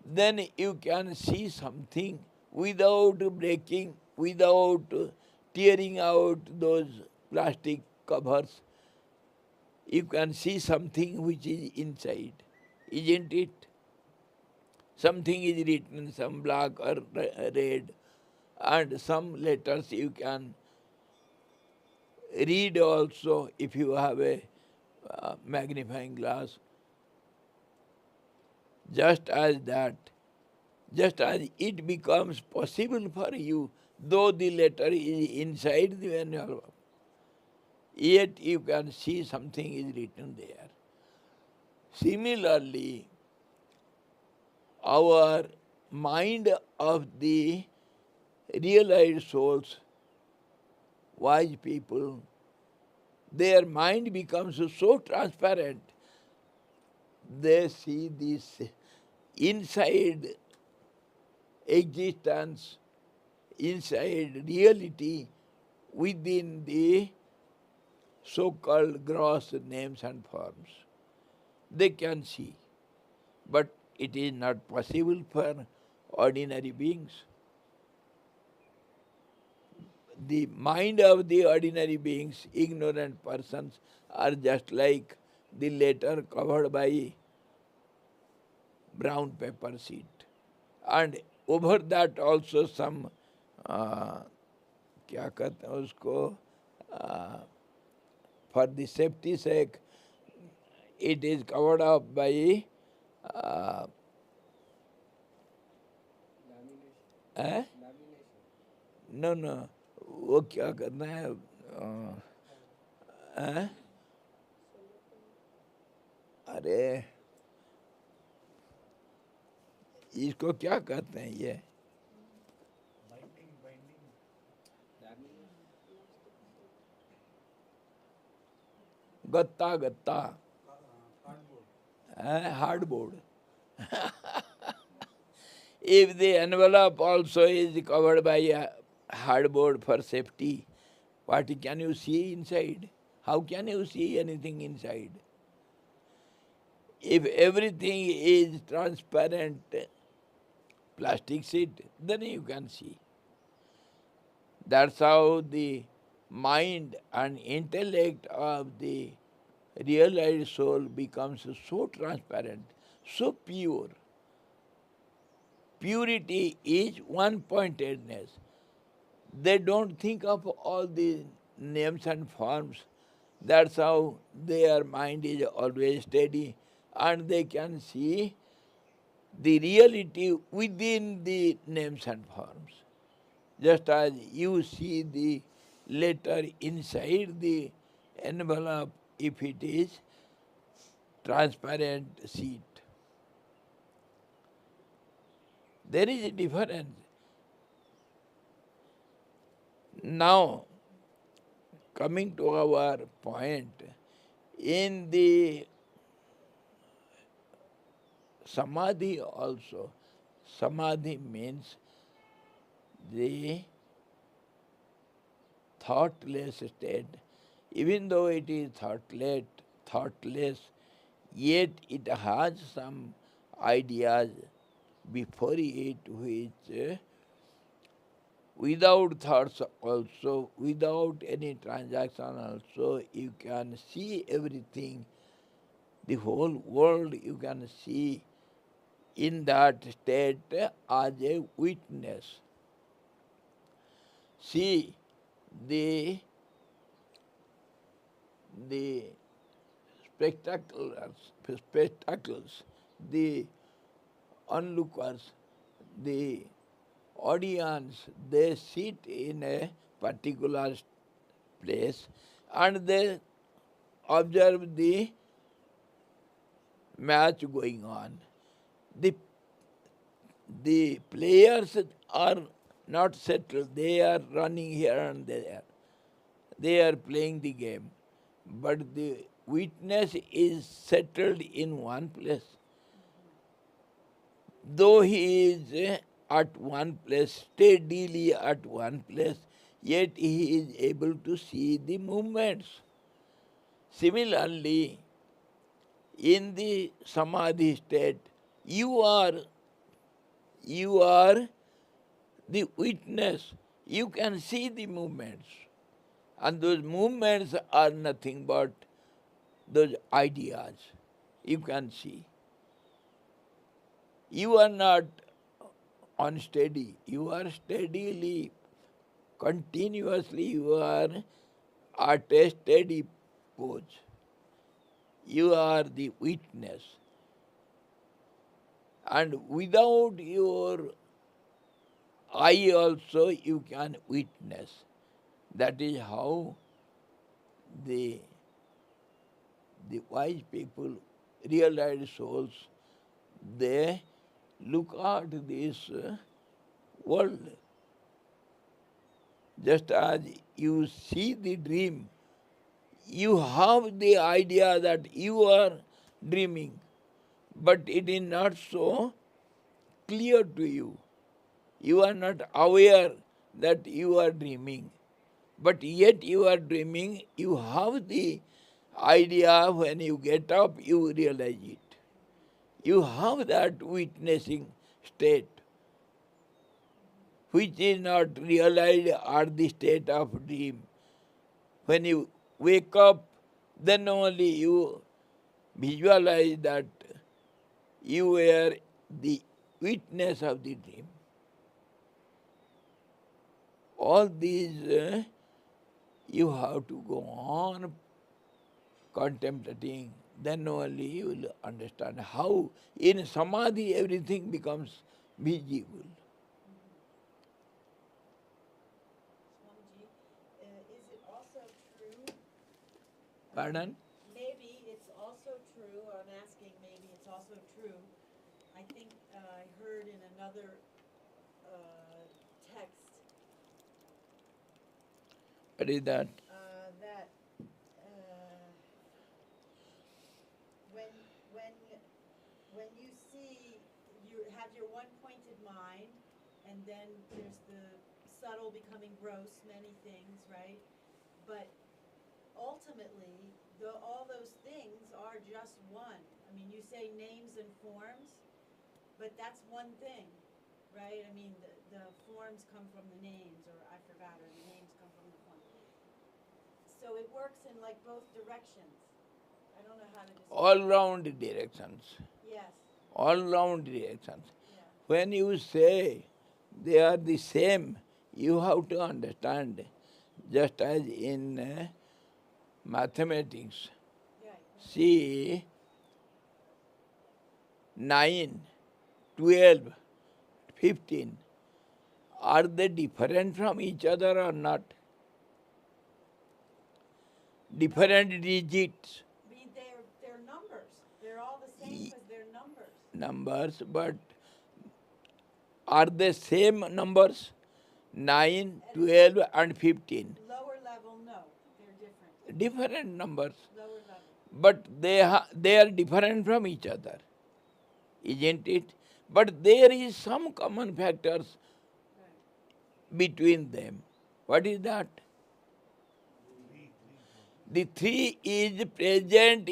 Speaker 1: Then you can see something without breaking, without tearing out those plastic covers. You can see something which is inside, isn't it? Something is written, some black or red, and some letters you can read also if you have a magnifying glass. Just as that, just as it becomes possible for you, though the letter is inside the envelope, yet you can see something is written there. Similarly, our mind of the realized souls, wise people, their mind becomes so transparent, they see this inside existence, inside reality within the so-called gross names and forms. They can see, but it is not possible for ordinary beings. The mind of the ordinary beings, ignorant persons, are just like the letter covered by brown paper sheet. And over that also some, क्या कहते हैं उसको, for the safety sake, it is covered up by no, वो क्या करना है, अरे इसको क्या कहते हैं ये, गत्ता गत्ता, hardboard. If the envelope also is covered by a hardboard for safety, what can you see inside? How can you see anything inside? If everything is transparent plastic sheet, then you can see. That's how the mind and intellect of the realized soul becomes so transparent, so pure. Purity is one-pointedness. They don't think of all the names and forms. That's how their mind is always steady, and they can see the reality within the names and forms. Just as you see the letter inside the envelope if it is transparent sheet. There is a difference. Now, coming to our point, in the samadhi also, samadhi means the thoughtless state. Even though it is thoughtless, yet it has some ideas before it which without thoughts also, without any transaction also, you can see everything, the whole world you can see in that state as a witness. See the the spectacles, the onlookers, the audience, they sit in a particular place and they observe the match going on. The, the players are not settled, they are running here and there. They are playing the game. But the witness is settled in one place. Though he is at one place, steadily at one place, yet he is able to see the movements. Similarly, in the samadhi state, you are the witness. You can see the movements. And those movements are nothing but those ideas you can see. You are not unsteady. You are steadily, continuously, you are at a steady pose. You are the witness. And without your eye also you can witness. That is how the wise people, realized souls, they look at this world. Just as you see the dream, you have the idea that you are dreaming, but it is not so clear to you. You are not aware that you are dreaming, but yet you are dreaming. You have the idea. When you get up, you realize it. You have that witnessing state, which is not realized at the state of dream. When you wake up, then only you visualize that you were the witness of the dream. All these you have to go on contemplating, then only you will understand how in samadhi everything becomes visible.
Speaker 3: Swamiji, is it also true?
Speaker 1: Pardon?
Speaker 3: Maybe it's also true, or I'm asking maybe it's also true. I think I heard in another text
Speaker 1: What is that?
Speaker 3: that when when when you see, you have your one pointed mind, and then there's the subtle becoming gross, many things, right? But ultimately, all those things are just one. I mean, you say names and forms, but that's one thing, right? I mean, the forms come from the names, or I forgot, or the names come from the forms. So it works in like both directions. I don't know how to describe
Speaker 1: All round directions.
Speaker 3: Yes,
Speaker 1: All round directions.
Speaker 3: yeah.
Speaker 1: When you say they are the same, you have to understand, just as in mathematics,
Speaker 3: Right.
Speaker 1: see 9, 12, 15, are they different from each other or not? Different digits,
Speaker 3: I mean, they're numbers. They're all the same because they're numbers.
Speaker 1: numbers, but are they same numbers? 9, 12 and 15.
Speaker 3: Lower level, no, they're different.
Speaker 1: Different numbers.
Speaker 3: Lower level.
Speaker 1: But they are different from each other, isn't it? But there is some common factors
Speaker 3: Right.
Speaker 1: between them. What is that?
Speaker 2: Three,
Speaker 1: The three is present.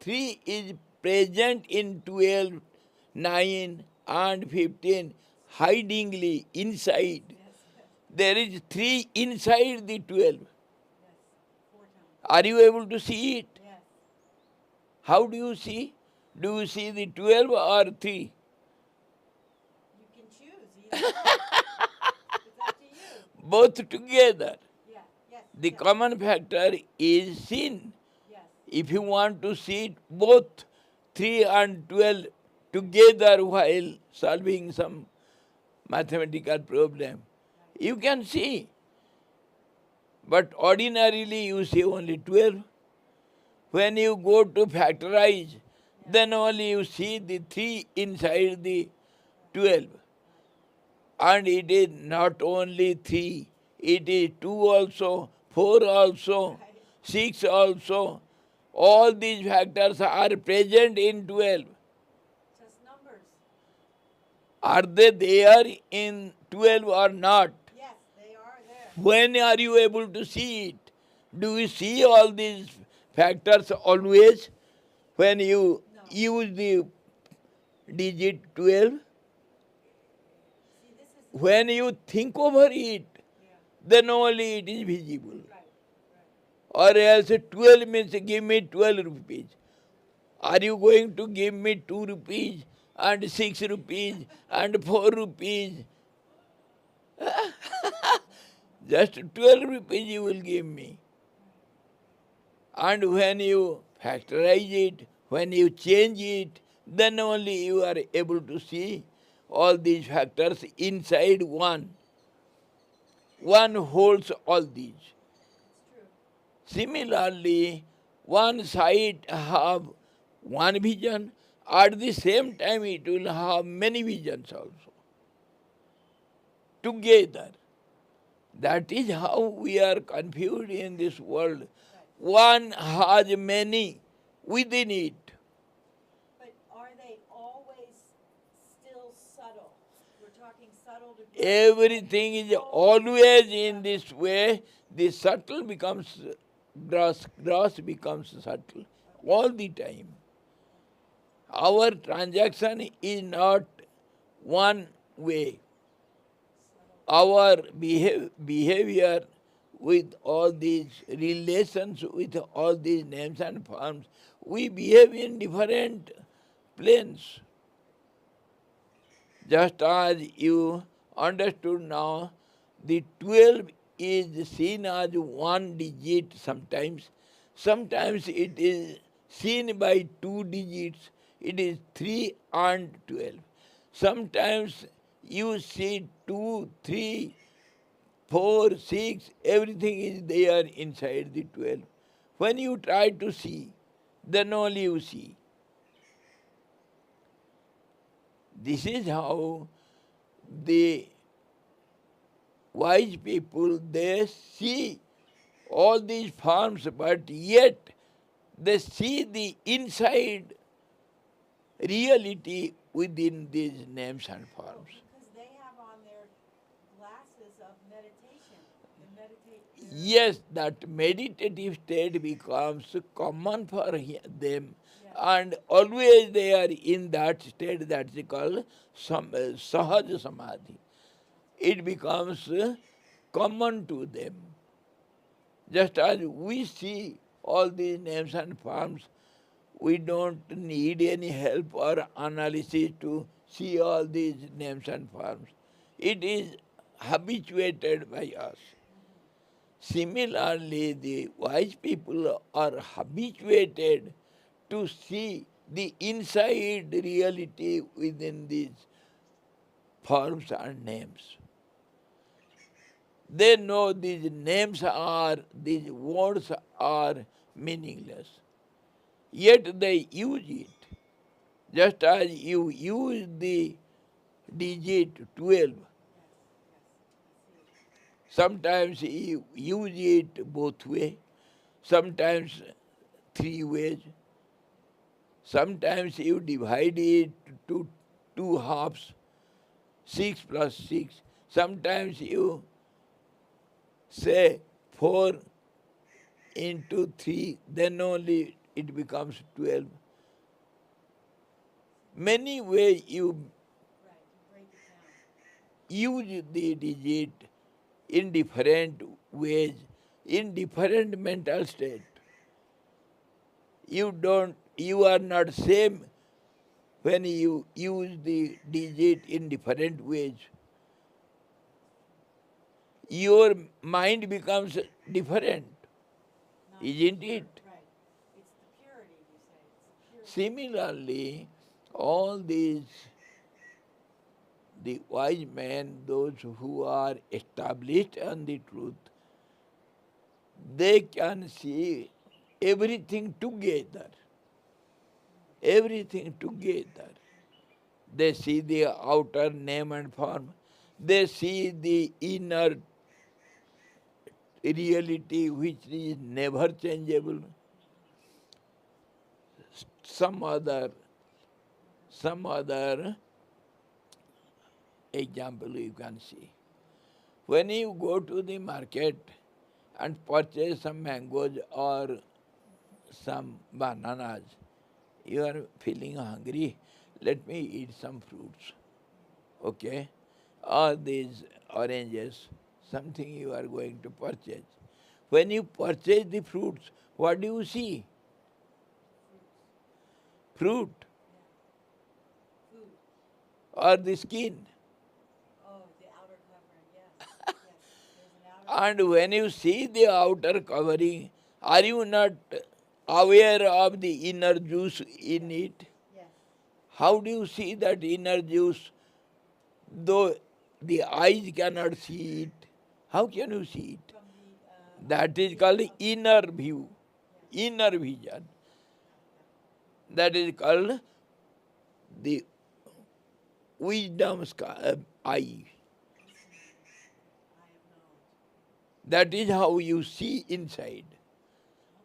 Speaker 1: Three is present in 12, 9 and 15 hidingly inside.
Speaker 3: Yes, yes,
Speaker 1: There is 3 inside the 12.
Speaker 3: yes, 4 times.
Speaker 1: Are you able to see it?
Speaker 3: Yes,
Speaker 1: How do you see? Do you see the 12 or 3?
Speaker 3: you can choose either one. It's up to you.
Speaker 1: Both together.
Speaker 3: Yeah, yes,
Speaker 1: The
Speaker 3: yes,
Speaker 1: common factor is sin.
Speaker 3: yes,
Speaker 1: If you want to see both 3 and 12 together while solving some mathematical problem, you can see. But ordinarily you see only 12. When you go to factorize, then only you see the 3 inside the 12. And it is not only 3, it is 2 also, 4 also,
Speaker 3: right,
Speaker 1: 6 also. All these factors are present in 12.
Speaker 3: just numbers.
Speaker 1: Are they there in 12 or not?
Speaker 3: Yes, they are there.
Speaker 1: When are you able to see it? Do you see all these factors always when you
Speaker 3: No.
Speaker 1: use the digit 12?
Speaker 3: See, this is,
Speaker 1: When you think over it,
Speaker 3: yeah,
Speaker 1: then only it is visible.
Speaker 3: right, right.
Speaker 1: Or else 12 means give me 12 rupees. Are you going to give me 2 rupees and 6 rupees and 4 rupees? Just 12 rupees you will give me. And when you factorize it, when you change it, then only you are able to see all these factors inside one. One holds all these.
Speaker 3: It's true.
Speaker 1: Similarly, one side have one vision, at the same time it will have many visions also. Together. That is how we are confused in this world. One has many within it.
Speaker 3: But are they always still subtle? We're talking subtle to gross.
Speaker 1: Everything is always in this way. The subtle becomes gross, gross becomes subtle all the time. Our transaction is not one way. Our behavior with all these relations, with all these names and forms, we behave in different planes. Just as you understood now, the 12 is seen as one digit sometimes. Sometimes it is seen by 2 digits. It is 3 and 12. Sometimes you see 2, 3, 4, 6, everything is there inside the 12. When you try to see, then only you see. This is how the wise people, they see all these forms, but yet they see the inside reality within these names and forms.
Speaker 3: Because they have on their glasses of meditation. They meditate.
Speaker 1: Yes, that meditative state becomes common for them, and always they are in that state that is called Sahaj Samadhi. It becomes common to them. Just as we see all these names and forms, we don't need any help or analysis to see all these names and forms. It is habituated by us. Similarly, the wise people are habituated to see the inside reality within these forms and names. They know these words are meaningless. Yet they use it. Just as you use the digit 12, sometimes you use it both ways, sometimes 3 ways, sometimes you divide it to 2 halves, 6 plus 6, sometimes you say 4 into 3, then only it becomes 12. Many ways you
Speaker 3: Right, you break it down.
Speaker 1: use the digit in different ways, in different mental state. You are not same when you use the digit in different ways. Your mind becomes different,
Speaker 3: Not
Speaker 1: isn't
Speaker 3: pure,
Speaker 1: it?
Speaker 3: right. It's the purity, you say, it's the purity.
Speaker 1: Similarly, all these, the wise men, those who are established on the truth, they can see everything together. Everything together. They see the outer name and form. They see the inner reality which is never changeable. Some other, some other example you can see. When you go to the market and purchase some mangoes or some bananas, you are feeling hungry, let me eat some fruits. Okay? Or these oranges, something you are going to purchase. When you purchase the fruits, what do you see? Fruit
Speaker 3: Food.
Speaker 1: or the skin.
Speaker 3: Oh, the outer covering, yes, yes. There's an outer.
Speaker 1: And when you see the outer covering, are you not aware of the inner juice in it?
Speaker 3: Yes,
Speaker 1: How do you see that inner juice, though the eyes cannot see it? How can you see it?
Speaker 3: from
Speaker 1: That is
Speaker 3: understanding
Speaker 1: called
Speaker 3: of,
Speaker 1: inner view,
Speaker 3: yes.
Speaker 1: inner vision. That is called the wisdom eye.
Speaker 3: I have knowledge.
Speaker 1: That is how you see inside.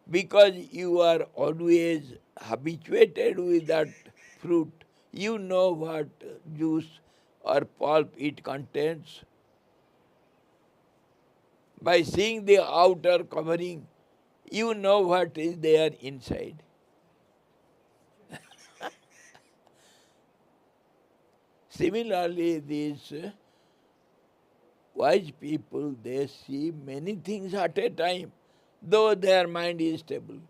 Speaker 1: Because you are always habituated with that fruit, you know what juice or pulp it contains. By seeing the outer covering, you know what is there inside. Similarly, these wise people, they see many things at a time, though their mind is stable.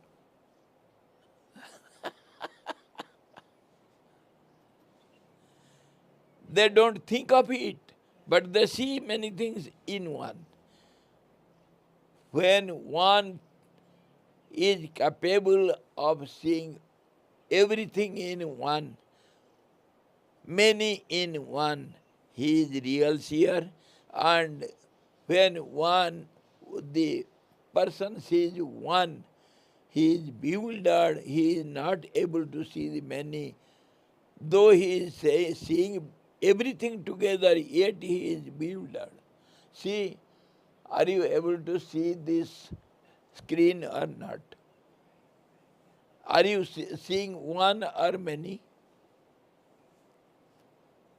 Speaker 1: They don't think of it, but they see many things in one. When one is capable of seeing everything in one, many in one, he is real seer. And when one, the person sees one, he is bewildered, he is not able to see the many. Though he is seeing everything together, yet he is bewildered. See, are you able to see this screen or not? Are you seeing one or many?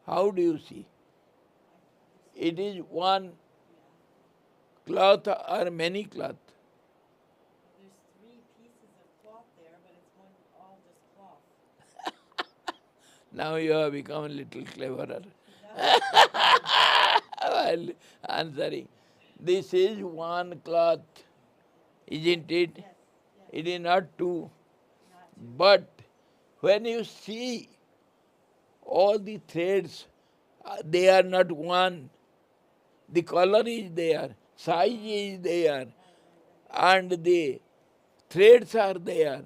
Speaker 1: How do you see? It is one cloth or many cloth?
Speaker 3: There's three pieces of cloth there, but it's one, all just cloth.
Speaker 1: Now you have become a little cleverer. While answering, this is one cloth, isn't it?
Speaker 3: Yes, yes,
Speaker 1: It is not two.
Speaker 3: not two.
Speaker 1: But when you see all the threads, they are not one. The color is there, size is there, and the threads are there.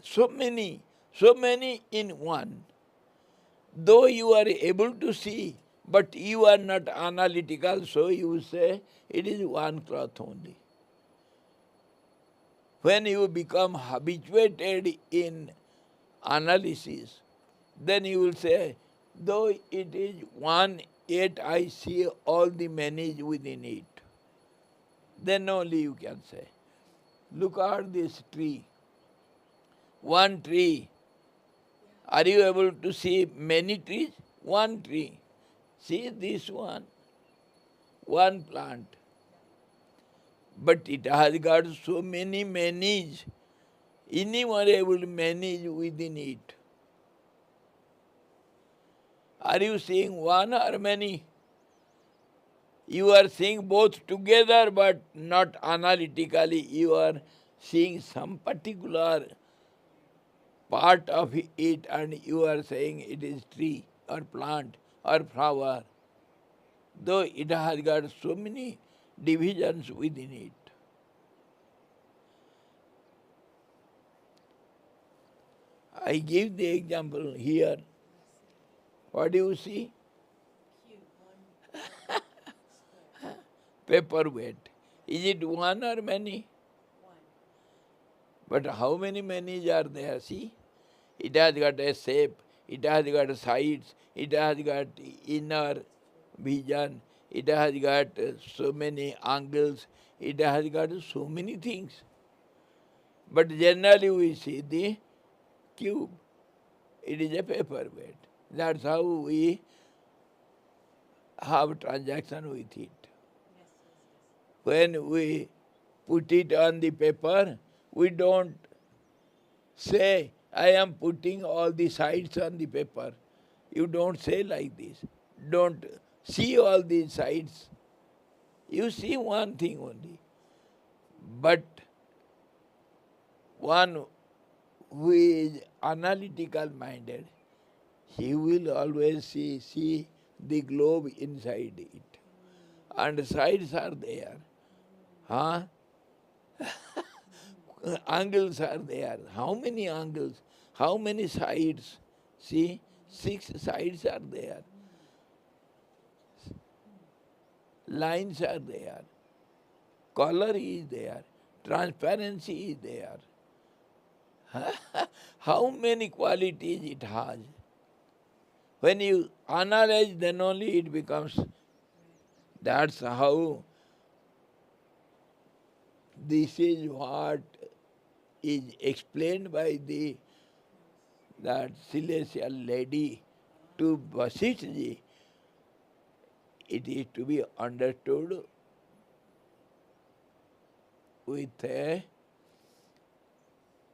Speaker 3: Just cotton.
Speaker 1: So many in one. Though you are able to see, but you are not analytical, so you say it is one cloth only. When you become habituated in analysis, then you will say, though it is one, yet I see all the many within it. Then only you can say. Look at this tree. One tree. Are you able to see many trees? One tree. See this one plant. But it has got so many manies. Anyone able to manage within it. Are you seeing one or many? You are seeing both together but not analytically. You are seeing some particular part of it and you are saying it is tree or plant or flower, though it has got so many divisions within it. I give the example here. What do you see?
Speaker 3: Cube, one square,
Speaker 1: Paperweight. Is it one or many?
Speaker 3: one.
Speaker 1: But how many are there? See? It has got a shape, it has got sides, it has got inner vision, it has got so many angles, it has got so many things. But generally we see the cube. It is a paperweight. That's how we have transaction with it.
Speaker 3: Yes, yes, yes.
Speaker 1: When we put it on the paper, we don't say, I am putting all the sides on the paper. You don't say like this. Don't see all these sides. You see one thing only. But one who is analytical minded, he will always see the globe inside it. And sides are there. Huh? Angles are there. How many angles? How many sides? See, 6 sides are there. Lines are there. Color is there. Transparency is there. How many qualities it has? When you analyze, then only it becomes. That's how this is what is explained by that celestial lady to Vasistha ji. It is to be understood with a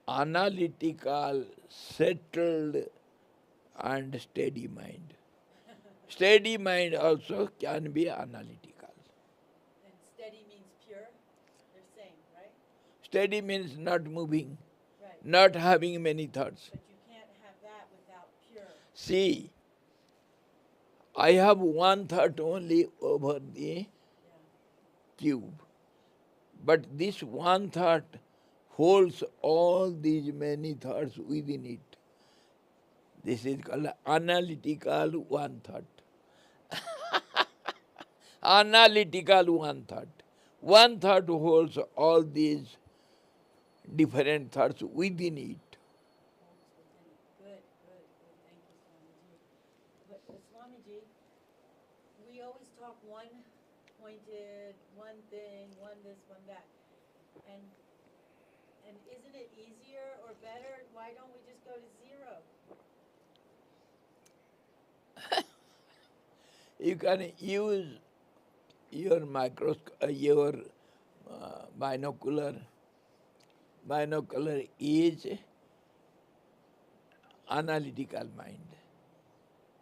Speaker 1: analytical, settled and steady mind. Steady mind also can be analytical.
Speaker 3: And steady means pure? They're same, right?
Speaker 1: Steady means not moving,
Speaker 3: Right.
Speaker 1: not having many thoughts.
Speaker 3: But you can't have that without pure.
Speaker 1: See, I have one thought only over the
Speaker 3: Yeah.
Speaker 1: cube. But this one thought holds all these many thoughts within it. This is called analytical one thought. Analytical one thought. One thought holds all these different thoughts within it.
Speaker 3: Good, good, good. Thank you, Swamiji. But Swamiji, we always talk one pointed, one thing, one this, one that. And isn't it easier or better? Why don't we just go to zero?
Speaker 1: You can use your your binocular. Binocular is analytical mind.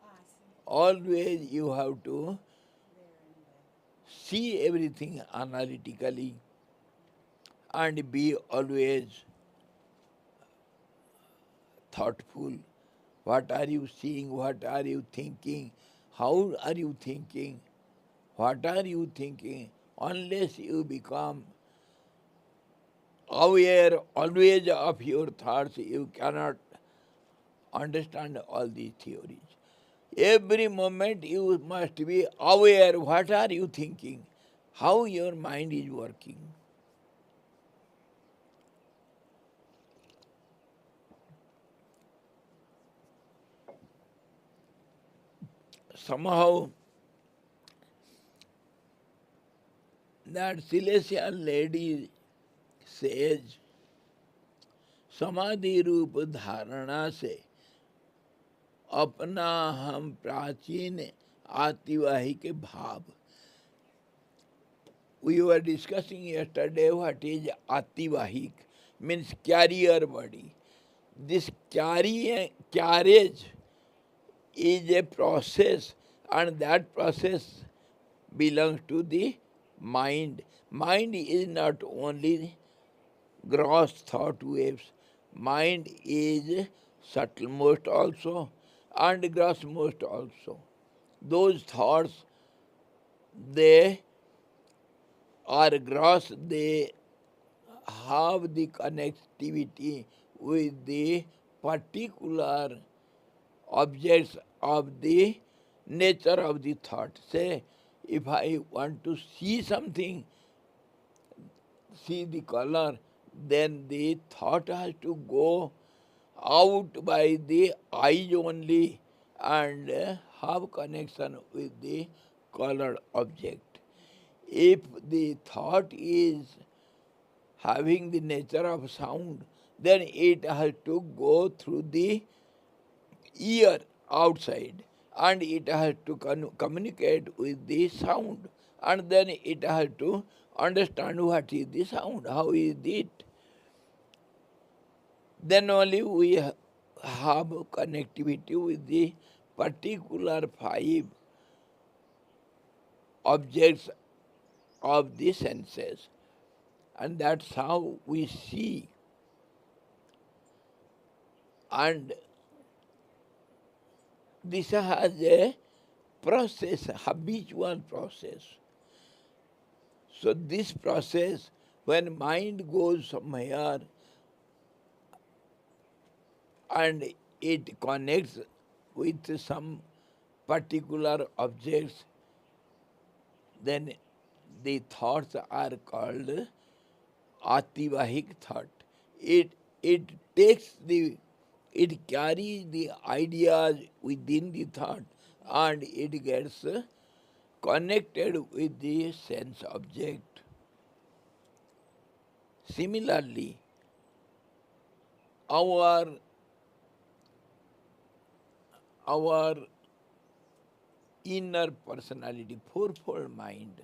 Speaker 3: Ah, I see.
Speaker 1: Always you have to
Speaker 3: There anyway.
Speaker 1: see everything analytically and be always thoughtful. What are you seeing? What are you thinking? How are you thinking? What are you thinking? Unless you become aware always of your thoughts, you cannot understand all these theories. Every moment you must be aware what are you thinking, how your mind is working. Somehow that celestial lady says, समाधि रूप धारणा से अपना हम प्राचीन आतिवाहिक भाव. We were discussing yesterday what is ativahik, means carrier body. This carriage is a process, and that process belongs to the mind. Mind is not only gross thought waves, mind is subtlemost also and grossmost also. Those thoughts, they are gross, they have the connectivity with the particular objects of the nature of the thought. Say, if I want to see something, see the color, then the thought has to go out by the eyes only and have connection with the colored object. If the thought is having the nature of sound, then it has to go through the ear outside and it has to communicate with the sound, and then it has to understand what is the sound, how is it. Then only we have connectivity with the particular five objects of the senses, and that's how we see. And this has a process, habitual process. So this process, when mind goes somewhere and it connects with some particular objects, then the thoughts are called ativahik thought. It takes the, it carries the ideas within the thought and it gets connected with the sense object. Similarly, our our inner personality, fourfold mind,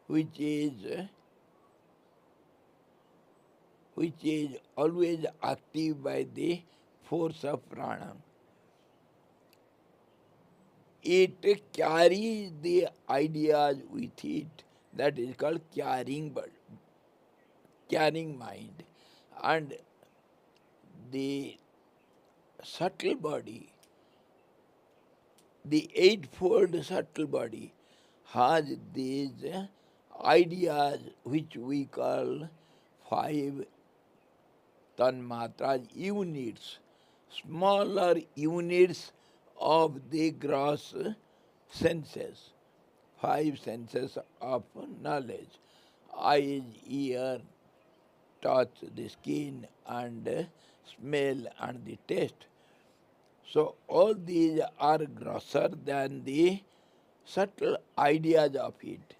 Speaker 1: which is always active by the force of prana. It carries the ideas with it. That is called carrying mind. And the subtle body, the eightfold subtle body, has these ideas which we call five tanmatras, units, smaller units of the gross senses, five senses of knowledge: eyes, ear, touch, the skin, and smell and the taste. So all these are grosser than the subtle ideas of it.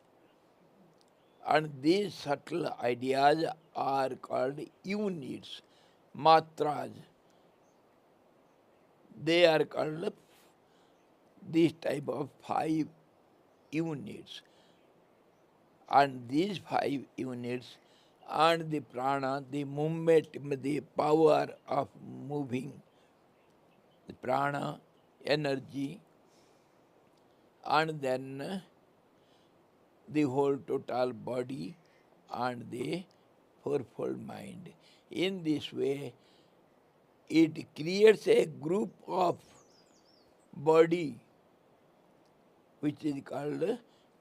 Speaker 1: And these subtle ideas are called units, matras. They are called this type of five units. And these five units and the prana, the movement, the power of moving, the prana, energy, and then the whole total body and the fourfold mind. In this way, it creates a group of body which is called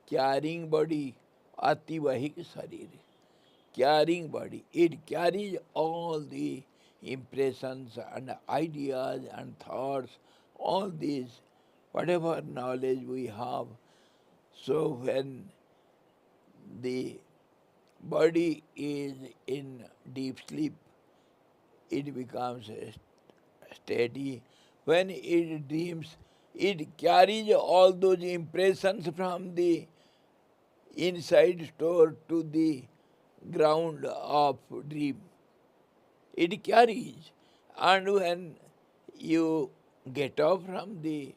Speaker 1: carrying body, ativahik sarir. Carrying body. It carries all the impressions and ideas and thoughts, all these, whatever knowledge we have. So when the body is in deep sleep, it becomes steady. When it dreams, it carries all those impressions from the inside store to the ground of dream. It carries. And when you get up from the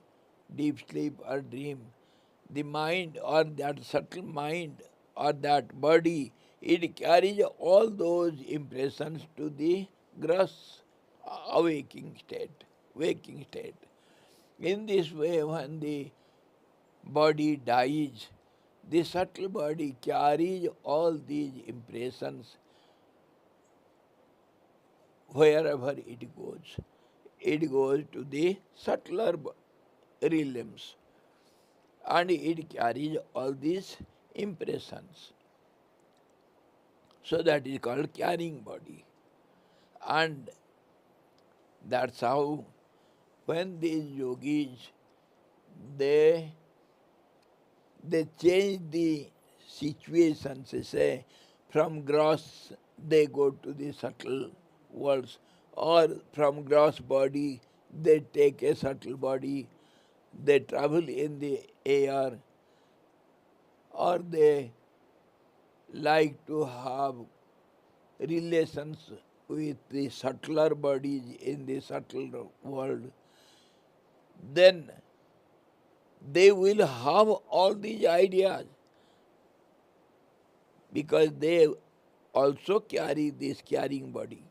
Speaker 1: deep sleep or dream, the mind or that subtle mind or that body, it carries all those impressions to the gross waking state. In this way, when the body dies, the subtle body carries all these impressions wherever it goes. It goes to the subtler realms and it carries all these impressions. So that is called carrying body. And that's how when these yogis they they change the situations, they say from gross they go to the subtle worlds, or from gross body they take a subtle body, they travel in the air, or they like to have relations with the subtler bodies in the subtle world, then they will have all these ideas because they also carry this carrying body.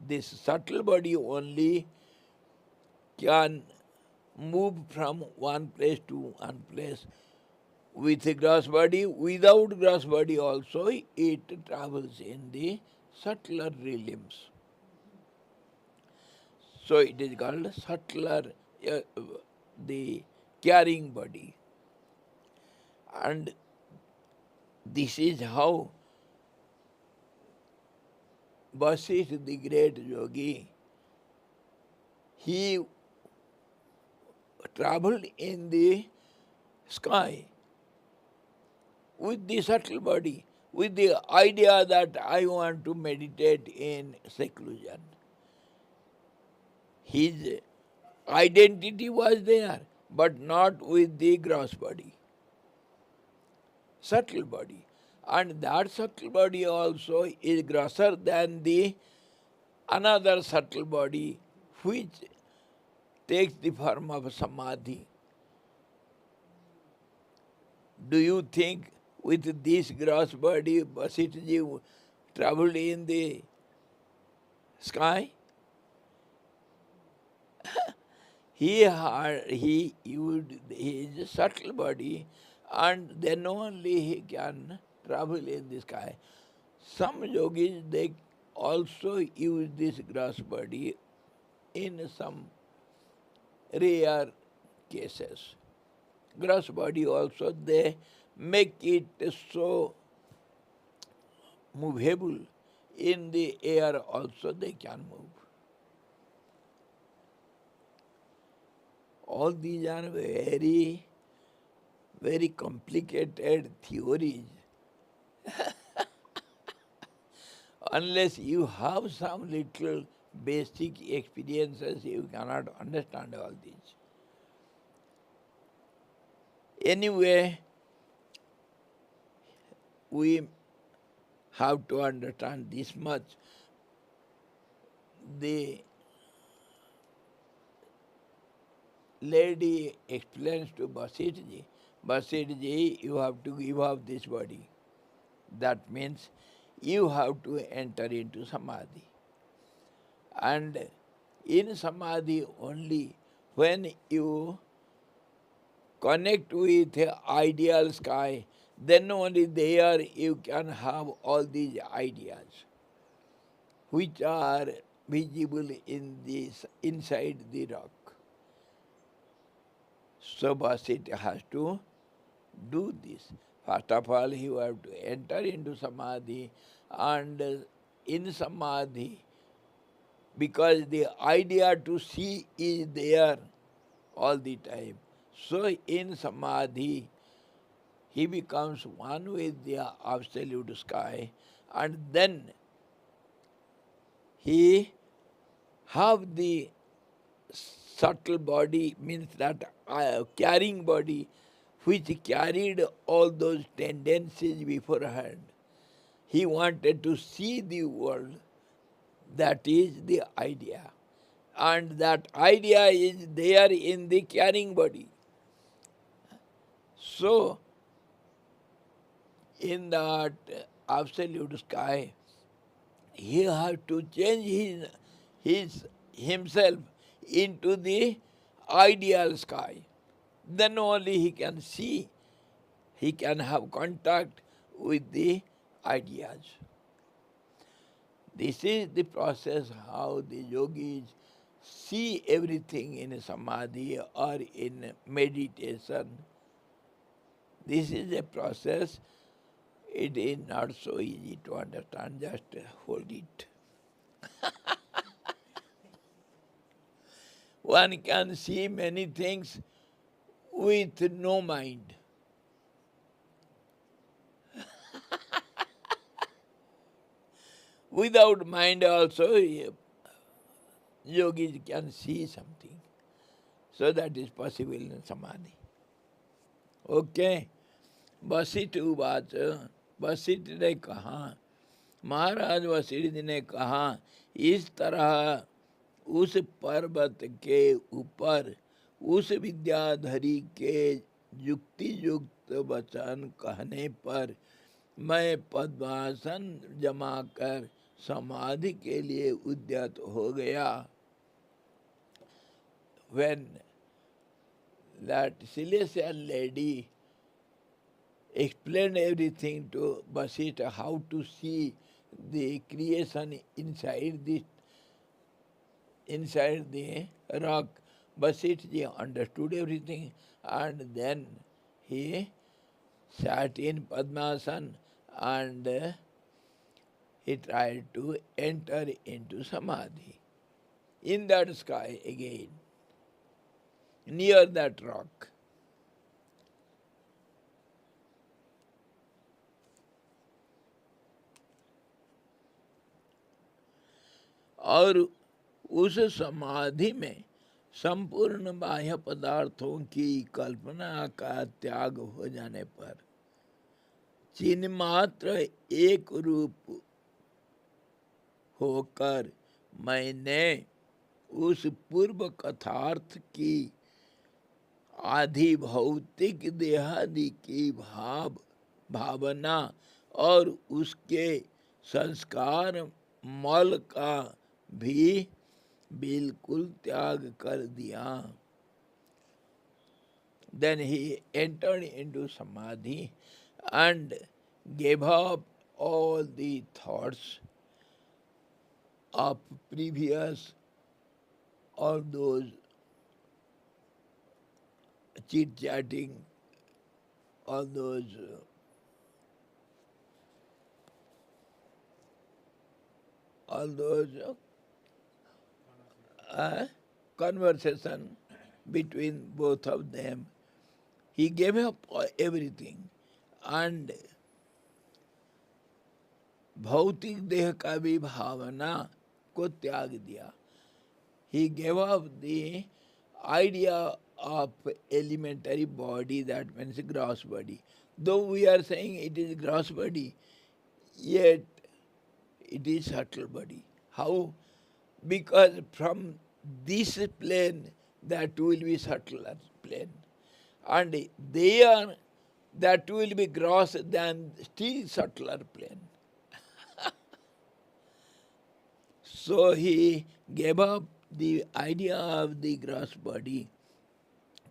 Speaker 1: This subtle body only can move from one place to one place. With a gross body, without gross body also, it travels in the subtler realms. So it is called subtler, the carrying body. And this is how Vasistha, the great yogi, he traveled in the sky with the subtle body, with the idea that I want to meditate in seclusion. His identity was there, but not with the gross body, subtle body. And that subtle body also is grosser than the another subtle body which takes the form of samadhi. Do you think with this gross body Vasistha traveled in the sky? He used his subtle body and then only he can travel in the sky. Some yogis, they also use this gross body in some rare cases. Gross body also, they make it so movable. In the air also they can move. All these are very, very complicated theories. Unless you have some little basic experiences, you cannot understand all these. Anyway, we have to understand this much. The lady explains to Vasistha, Vasistha, you have to give up this body. That means you have to enter into samadhi. And in samadhi only, when you connect with ideal sky, then only there you can have all these ideas which are visible in this inside the rock. So Vasistha has to do this. First of all, you have to enter into samadhi, and in samadhi, because the idea to see is there all the time. So in samadhi, he becomes one with the absolute sky, and then he have the subtle body, means that carrying body, which carried all those tendencies beforehand. He wanted to see the world. That is the idea. And that idea is there in the carrying body. So, in that absolute sky, he has to change his himself into the ideal sky. Then only he can see, he can have contact with the ideas. This is the process how the yogis see everything in samadhi or in meditation. This is a process. It is not so easy to understand. Just hold it. One can see many things with no mind. Without mind also, yogis can see something. So that is possible in samadhi. Okay. Vashishtha उवाच वशिष्ठ ने कहा, महाराज वशिष्ठ ने कहा, इस तरह उस पर्वत के ऊपर उस विद्याधरी के युक्ति युक्त वचन कहने पर मैं पद्मासन जमा कर समाधि के लिए उद्यत हो गया. When that celestial lady explained everything to Vasistha, how to see the creation inside the rock, Vasistha understood everything, and then he sat in Padmasana and he tried to enter into samadhi in that sky again, near that rock. और उस समाधि में संपूर्ण बाह्य पदार्थों की कल्पना का त्याग हो जाने पर चिन्ह मात्र एक रूप होकर मैंने उस पूर्व कथार्थ की आधि भौतिक देहादि की भावना और उसके संस्कार मल का भी बिल्कुल त्याग कर दिया. Then he entered into samadhi and gave up all the thoughts of previous, all those chit-chatting, all those conversation between both of them. He gave up everything and भौतिक देह का भी भावना को त्याग दिया. He gave up the idea of elementary body, that means gross body. Though we are saying it is gross body, yet it is subtle body. How? Because from this plane that will be subtler plane, and there that will be gross than still subtler plane. So he gave up the idea of the gross body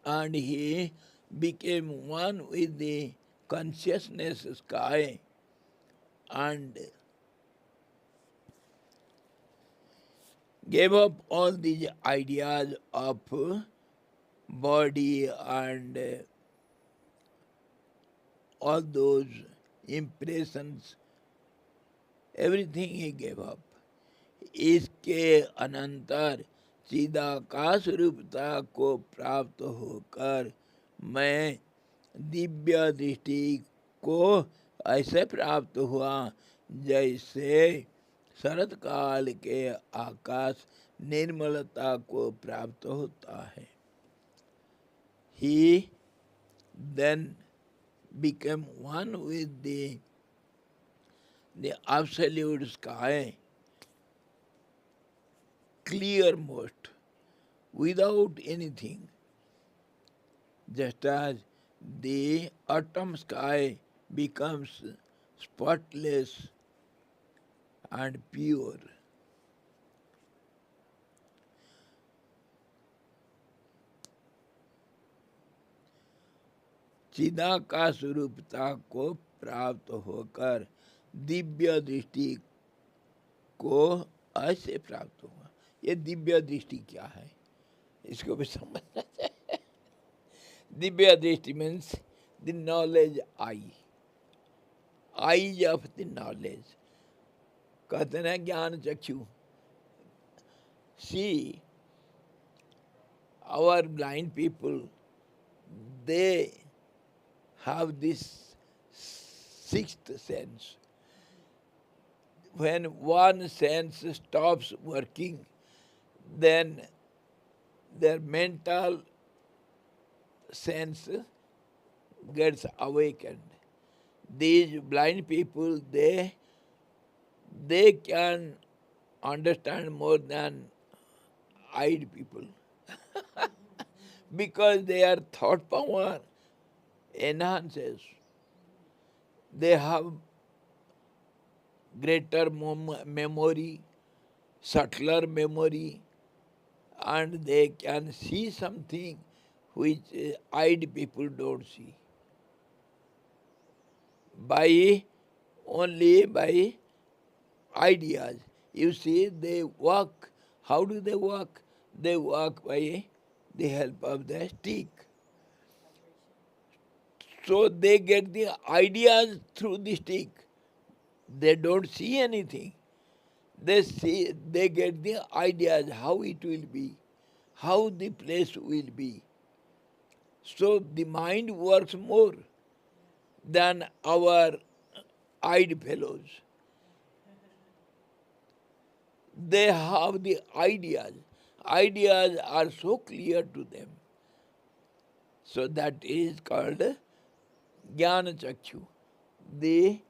Speaker 1: and he became one with the consciousness sky and gave up all these ideas of body and all those impressions, everything he gave up. इसके अनंतर चिदाकाश रूपता को प्राप्त होकर मैं दिव्य दृष्टि को ऐसे प्राप्त हुआ जैसे शरत काल के आकाश निर्मलता को प्राप्त होता है. He then became one with the absolute sky, clearmost, without anything, just as the autumn sky becomes spotless and pure. चिदाकाश रूपता को प्राप्त होकर दिव्य दृष्टि को ऐसे प्राप्त हुआ। ये दिव्य दृष्टि क्या है, इसको भी समझना चाहिए। दिव्य दृष्टि means the knowledge eyes of the knowledge. कहते हैं ज्ञान चक्षु। सी our blind people, they have this sixth sense. When one sense stops working, then their mental sense gets awakened. These blind people, they can understand more than eyed people because their thought power enhances. They have greater memory, subtler memory, and they can see something which eyed people don't see. Only by ideas. You see, they walk. How do they walk? They walk by the help of the stick. So they get the ideas through the stick. They don't see anything. They get the ideas how it will be, how the place will be. So the mind works more than our eyed fellows. They have the ideas. Ideas are so clear to them. So that is called Jnana Chakshu, the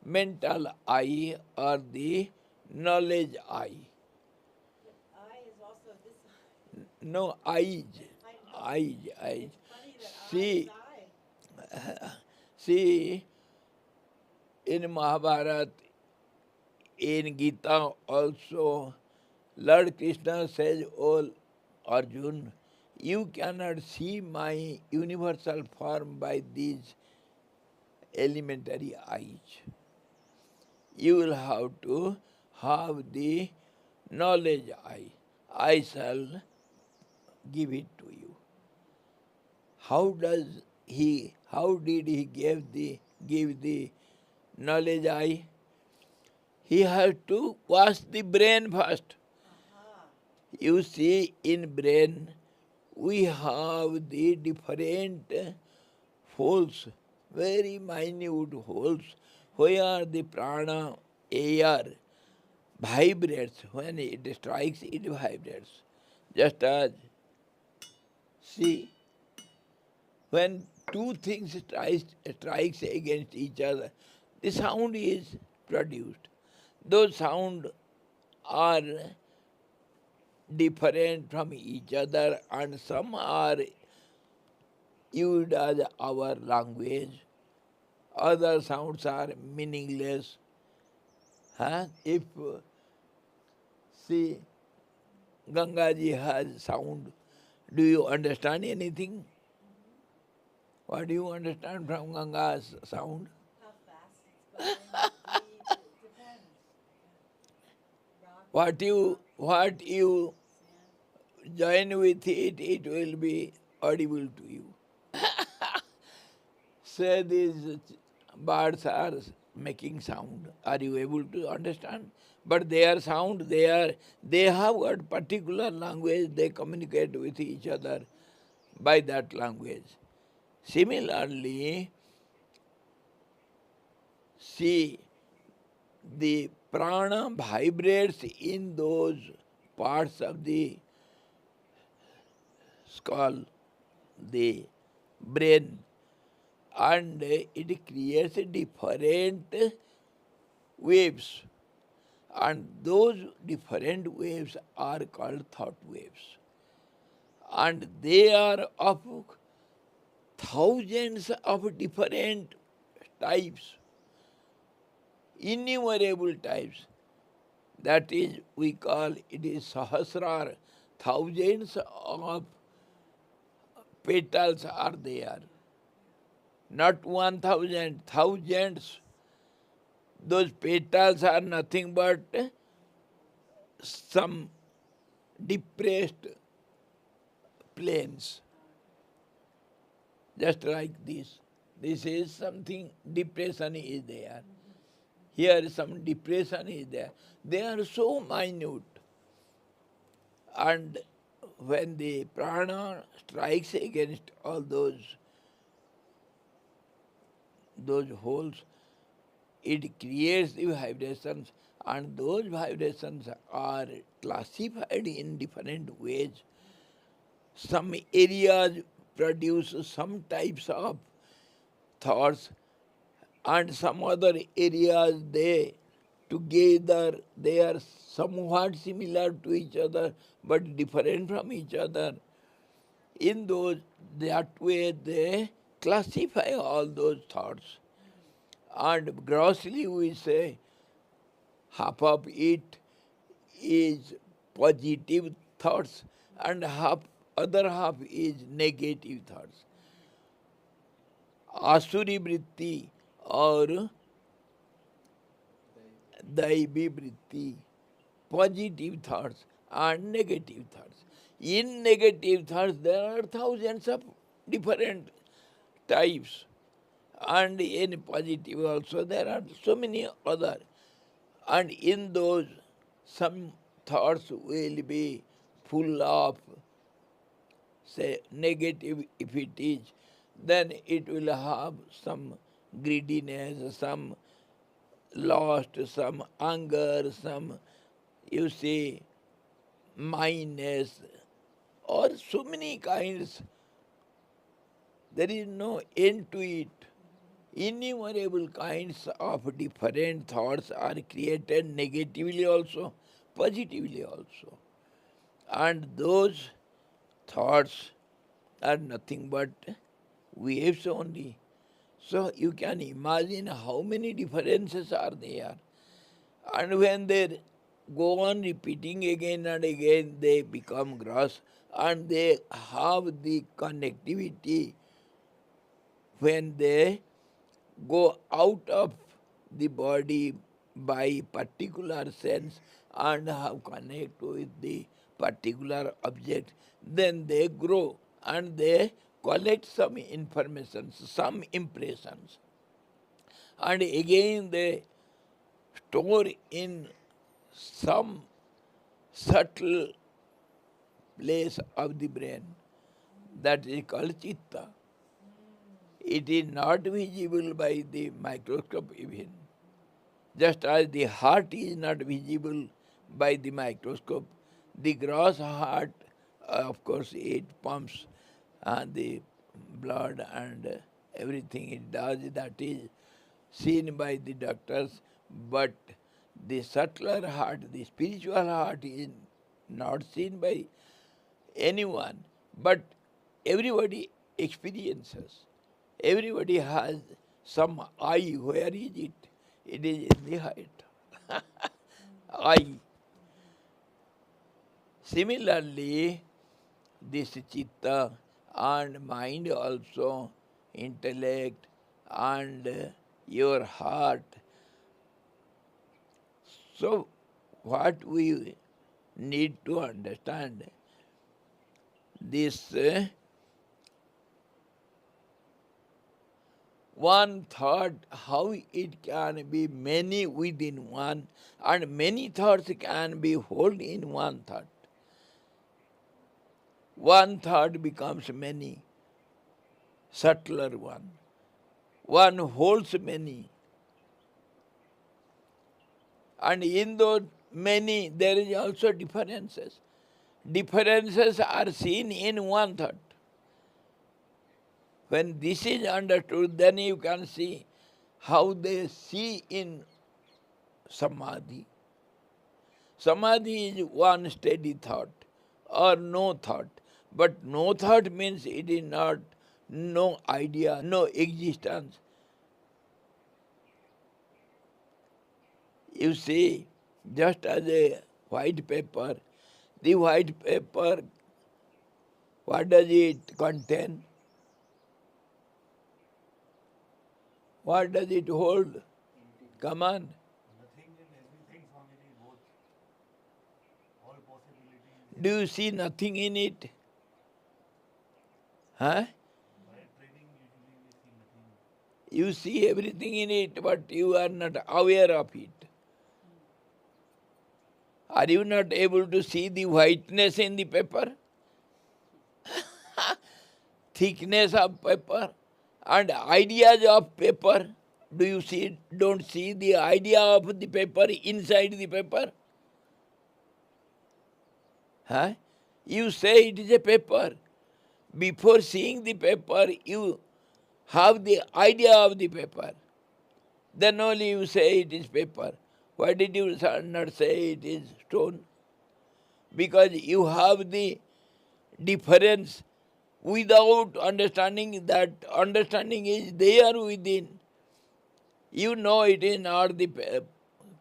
Speaker 1: mental eye or the knowledge eye.
Speaker 3: But eye is also this eye.
Speaker 1: No, eyes.
Speaker 3: I know.
Speaker 1: Eyes.
Speaker 3: It's funny that
Speaker 1: See,
Speaker 3: eye is eye.
Speaker 1: see, in Mahabharata, in Gita also, Lord Krishna says, "Oh Arjun, you cannot see my universal form by these elementary eyes. You will have to have the knowledge eye. I shall give it to you." How did he give the knowledge eye? He has to wash the brain first.
Speaker 3: Aha.
Speaker 1: You see, in brain we have the different holes, very minute holes, where the prana, air, vibrates. When it strikes, it vibrates. Just as, see, when two things strikes against each other, the sound is produced. Those sounds are different from each other, and some are used as our language. Other sounds are meaningless. If, see, Ganga ji has sound, do you understand anything? What do you understand from Ganga's sound?
Speaker 3: How fast it's going, deep, it depends. Rock,
Speaker 1: What you
Speaker 3: sand.
Speaker 1: join with it, it will be audible to you. Say these birds are making sound. Are you able to understand? But their sound, they have a particular language. They communicate with each other by that language. Similarly, see, the prana vibrates in those parts of the skull, the brain, and it creates different waves. And those different waves are called thought waves. And they are of thousands of different types, innumerable types. That is, we call it is sahasrar. Thousands of petals are there. not 1,000, thousands. Those petals are nothing but some depressed planes, just like this. This is something, depression is there. Here some depression is there. They are so minute. And when the prana strikes against all those holes, it creates the vibrations, and those vibrations are classified in different ways. Some areas produce some types of thoughts, and some other areas together they are somewhat similar to each other but different from each other. In that way they classify all those thoughts. And grossly we say half of it is positive thoughts and other half is negative thoughts. Asuri vritti or Daivi vritti, positive thoughts and negative thoughts. In negative thoughts there are thousands of different types, and in positive also there are so many other. And in those some thoughts will be full of, say, negative if it is, then it will have some greediness, some lust, some anger, some, you see, mindness, or so many kinds. There is no end to it. Innumerable kinds of different thoughts are created negatively also, positively also. And those thoughts are nothing but waves only. So you can imagine how many differences are there. And when they go on repeating again and again, they become gross, and they have the connectivity when they go out of the body by particular sense and have connect with the particular object, then they grow and they collect some information, some impressions, and again they store in some subtle place of the brain that is called chitta. It is not visible by the microscope even. Just as the heart is not visible by the microscope, the gross heart, of course, it pumps the blood and everything it does, that is seen by the doctors, but the subtler heart, the spiritual heart is not seen by anyone, but everybody experiences. Everybody has some eye. Where is it? It is in the heart. Eye. Similarly, this chitta and mind also, intellect and your heart. So, what we need to understand, this one thought, how it can be many within one, and many thoughts can be held in one thought. One thought becomes many, subtler one. One holds many. And in those many, there is also differences. Differences are seen in one thought. When this is understood, then you can see how they see in samadhi. Samadhi is one steady thought or no thought. But no thought means it is not no idea, no existence. You see, just as a white paper, the white paper, what does it contain? What does it hold? Come on.
Speaker 2: Nothing and everything, Swamiji, both. All possibilities.
Speaker 1: Do you see nothing in it? Huh?
Speaker 2: By training, usually we see nothing.
Speaker 1: You see everything in it, but you are not aware of it. Are you not able to see the whiteness in the paper? Thickness of paper and ideas of paper? Do you see? Don't see the idea of the paper inside the paper? Huh? You say it is a paper. Before seeing the paper, you have the idea of the paper. Then only you say it is paper. Why did you not say it is stone? Because you have the difference without understanding that understanding is there within. You know it is not the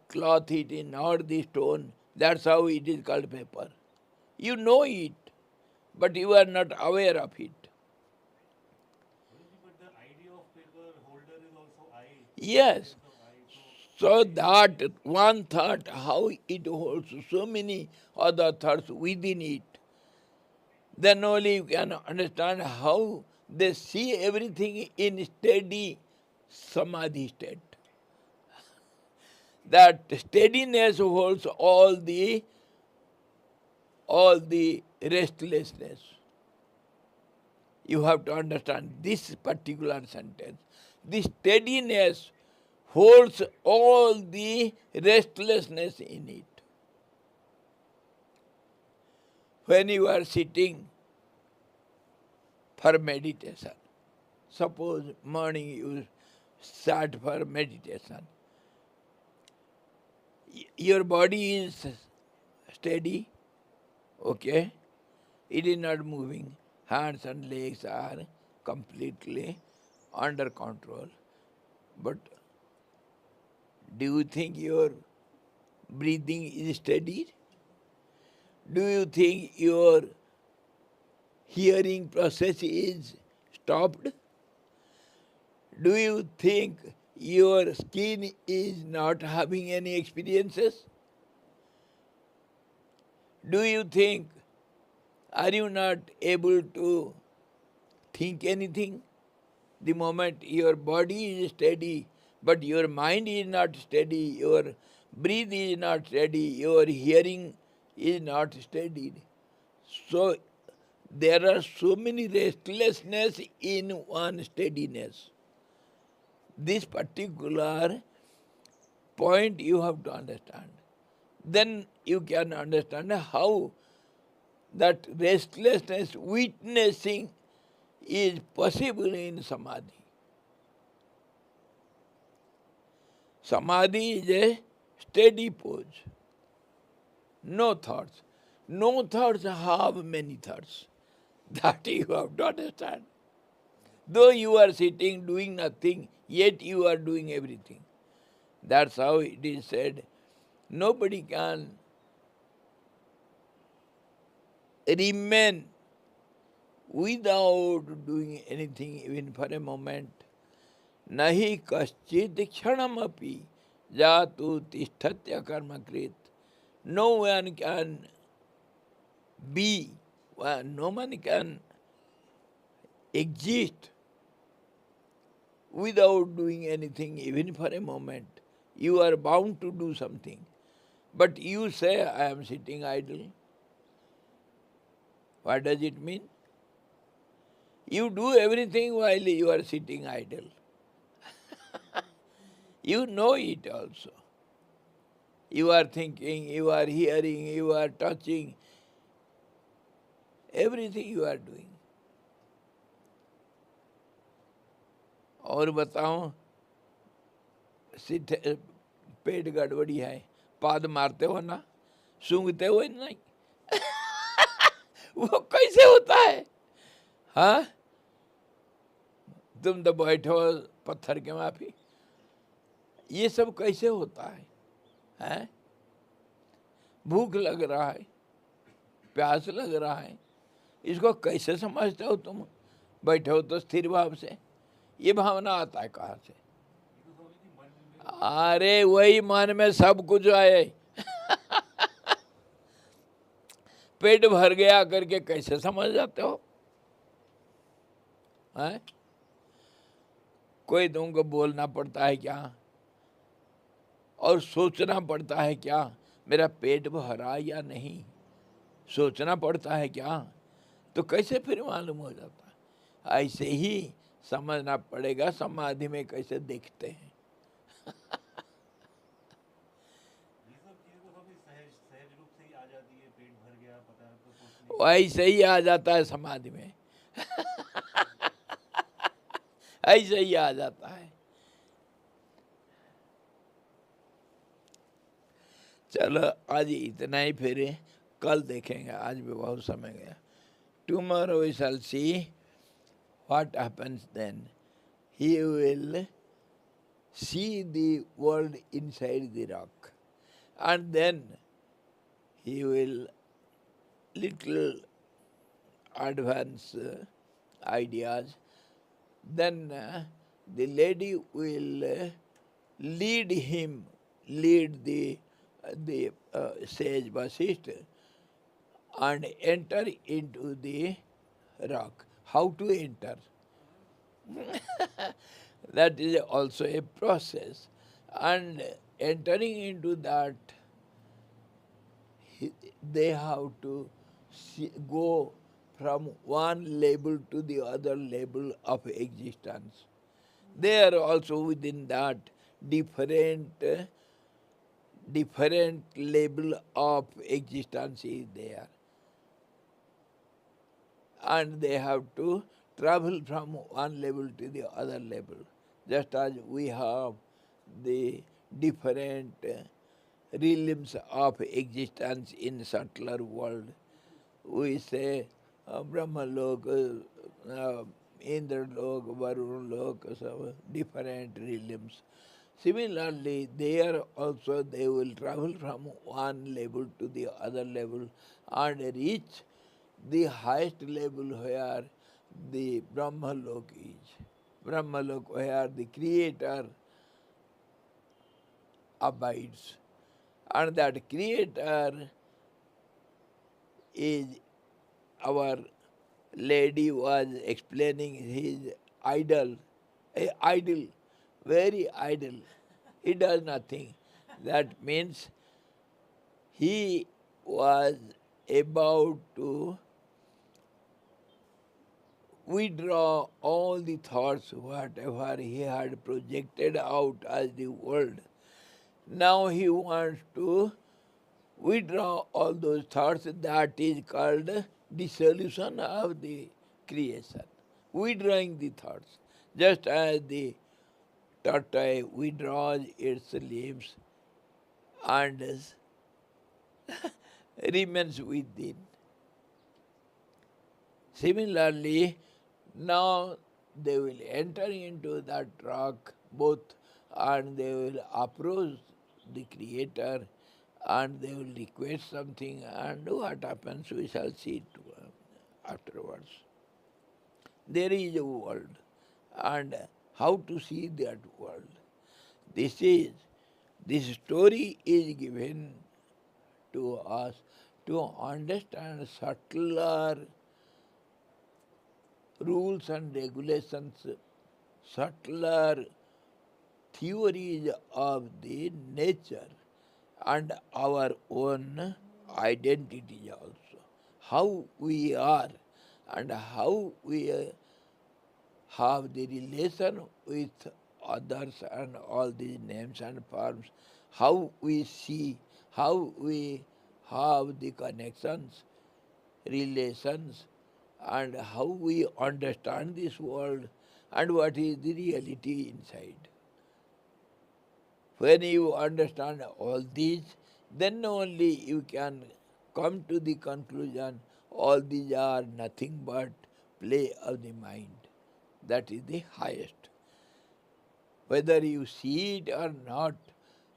Speaker 1: cloth, it is not the stone. That's how it is called paper. You know it, but you are not aware of it.
Speaker 2: Guruji, but the idea of paper holder is also I.
Speaker 1: Yes.
Speaker 2: Sense of I.
Speaker 1: So that one thought, how it holds so many other thoughts within it, then only you can understand how they see everything in steady samadhi state. That steadiness holds all the restlessness. You have to understand this particular sentence. The steadiness holds all the restlessness in it. When you are sitting for meditation, suppose morning you sat for meditation, your body is steady, okay? It is not moving. Hands and legs are completely under control. But do you think your breathing is steady? Do you think your hearing process is stopped? Do you think your skin is not having any experiences? Do you think, are you not able to think anything? The moment your body is steady, but your mind is not steady, your breath is not steady, your hearing is not steady. So there are so many restlessness in one steadiness. This particular point you have to understand. Then you can understand how that restlessness witnessing is possible in samadhi. Samadhi is a steady pose. No thoughts. No thoughts have many thoughts. That you have to understand. Though you are sitting doing nothing, yet you are doing everything. That's how it is said. Nobody can remain without doing anything even for a moment. Nahi kaschid kshanamapi jatu tishtatya karmakrit. No one can be, no one can exist without doing anything even for a moment. You are bound to do something. But you say, I am sitting idle. What does it mean? You do everything while you are sitting idle. You know it also. You are thinking, you are hearing, you are touching. Everything you are doing. और बताओ पेट गड़बड़ी है, पाद मारते हो ना, सूंघते हो नहीं? वो कैसे होता है? हाँ, तुम तो बैठो पत्थर के माफी, ये सब कैसे होता है? हैं? भूख लग रहा है, प्यास लग रहा है, इसको कैसे समझते हो तुम? बैठे हो तो स्थिर भाव से, ये भावना आता है कहाँ से? अरे वही मन में सब कुछ आए, पेट भर गया करके कैसे समझ जाते हो? है? कोई तुमको बोलना पड़ता है क्या? और सोचना पड़ता है क्या मेरा पेट भरा या नहीं? सोचना पड़ता है क्या? तो कैसे फिर मालूम हो जाता है? ऐसे ही समझना पड़ेगा समाधि में कैसे देखते हैं।
Speaker 2: ये सब चीजें तो सभी सहज सहज रूप से ही आ जाती है, पेट भर गया पता है तो सोचने की
Speaker 1: ऐसे ही आ जाता है समाधि में, ऐसे ही आ जाता है। चलो आज इतना ही, फिर कल देखेंगे, आज भी बहुत समय गया। Tomorrow we shall see what happens then. He will see the world inside the rock, and then he will little advance ideas. Then the lady will lead him, lead the sage Vasistha, and enter into the rock. How to enter? That is also a process, and entering into that, they have to go from one level to the other level of existence. They are also within that different level of existence is there, and they have to travel from one level to the other level. Just as we have the different realms of existence in subtler world, we say Brahma Lok, Indra Lok, Varun Lok, so different realms. Similarly, there also they will travel from one level to the other level and reach the highest level where the Brahma Lok is. Brahma Lok where the Creator abides. And that Creator is, our lady was explaining, his idol, idle, very idle. He does nothing. That means he was about to withdraw all the thoughts, whatever he had projected out as the world. Now he wants to withdraw all those thoughts. That is called dissolution of the creation. Withdrawing the thoughts. Just as the tortoise withdraws its leaves and remains within. Similarly, now they will enter into that rock both, and they will approach the Creator, and they will request something, and what happens we shall see it afterwards. There is a world, and how to see that world. This story is given to us to understand subtler rules and regulations, subtler theories of the nature and our own identity also. How we are and how we have the relation with others and all these names and forms, how we see, how we have the connections, relations, and how we understand this world and what is the reality inside. When you understand all these, then only you can come to the conclusion all these are nothing but play of the mind. That is the highest. Whether you see it or not,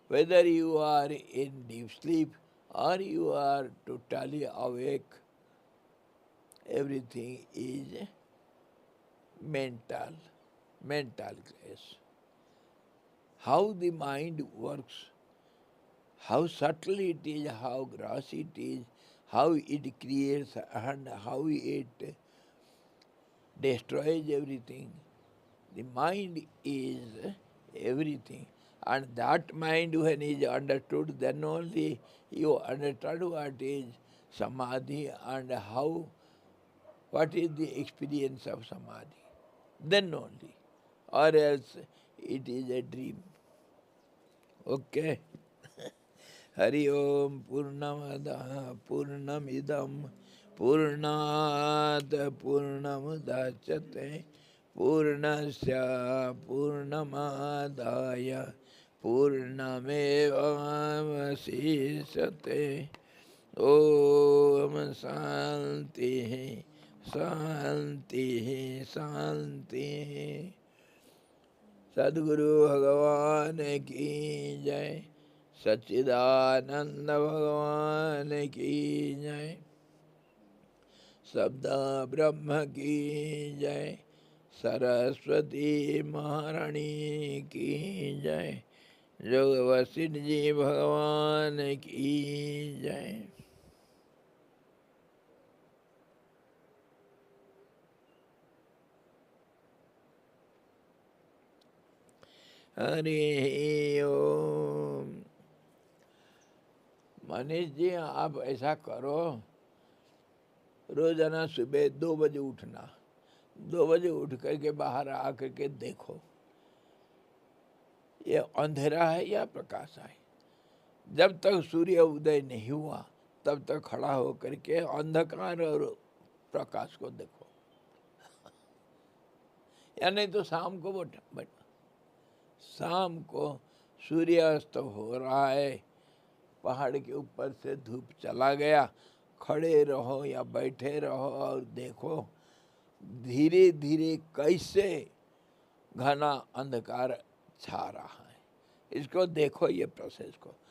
Speaker 1: whether you are in deep sleep or you are totally awake, everything is mental, mental grace. how the mind works, how subtle it is, how gross it is, how it creates and how it destroys everything. The mind is everything. And that mind when is understood, then only you understand what is samadhi and how, what is the experience of samadhi. Then only. Or else it is a dream. Okay. Hari Om Purnamada Purnamidam Purnat Purnamudachyate Purnasya Purnamadaya Purnamevavasisate Om Santi Santi Santi सदगुरु भगवान की जय सच्चिदानंद भगवान की जय शब्द ब्रह्म की जय सरस्वती महारानी की जय जोग वशिष्ठ जी भगवान की जय हरि ओम। मनीष जी आप ऐसा करो, रोजाना सुबह 2 बजे उठना, 2 बजे उठ करके बाहर आकर के देखो ये अंधेरा है या प्रकाश है। जब तक सूर्य उदय नहीं हुआ तब तक खड़ा होकर के अंधकार और प्रकाश को देखो, या नहीं तो शाम को बैठ शाम को सूर्यास्त हो रहा है, पहाड़ के ऊपर से धूप चला गया, खड़े रहो या बैठे रहो और देखो धीरे धीरे कैसे घना अंधकार छा रहा है। इसको देखो, ये प्रोसेस को।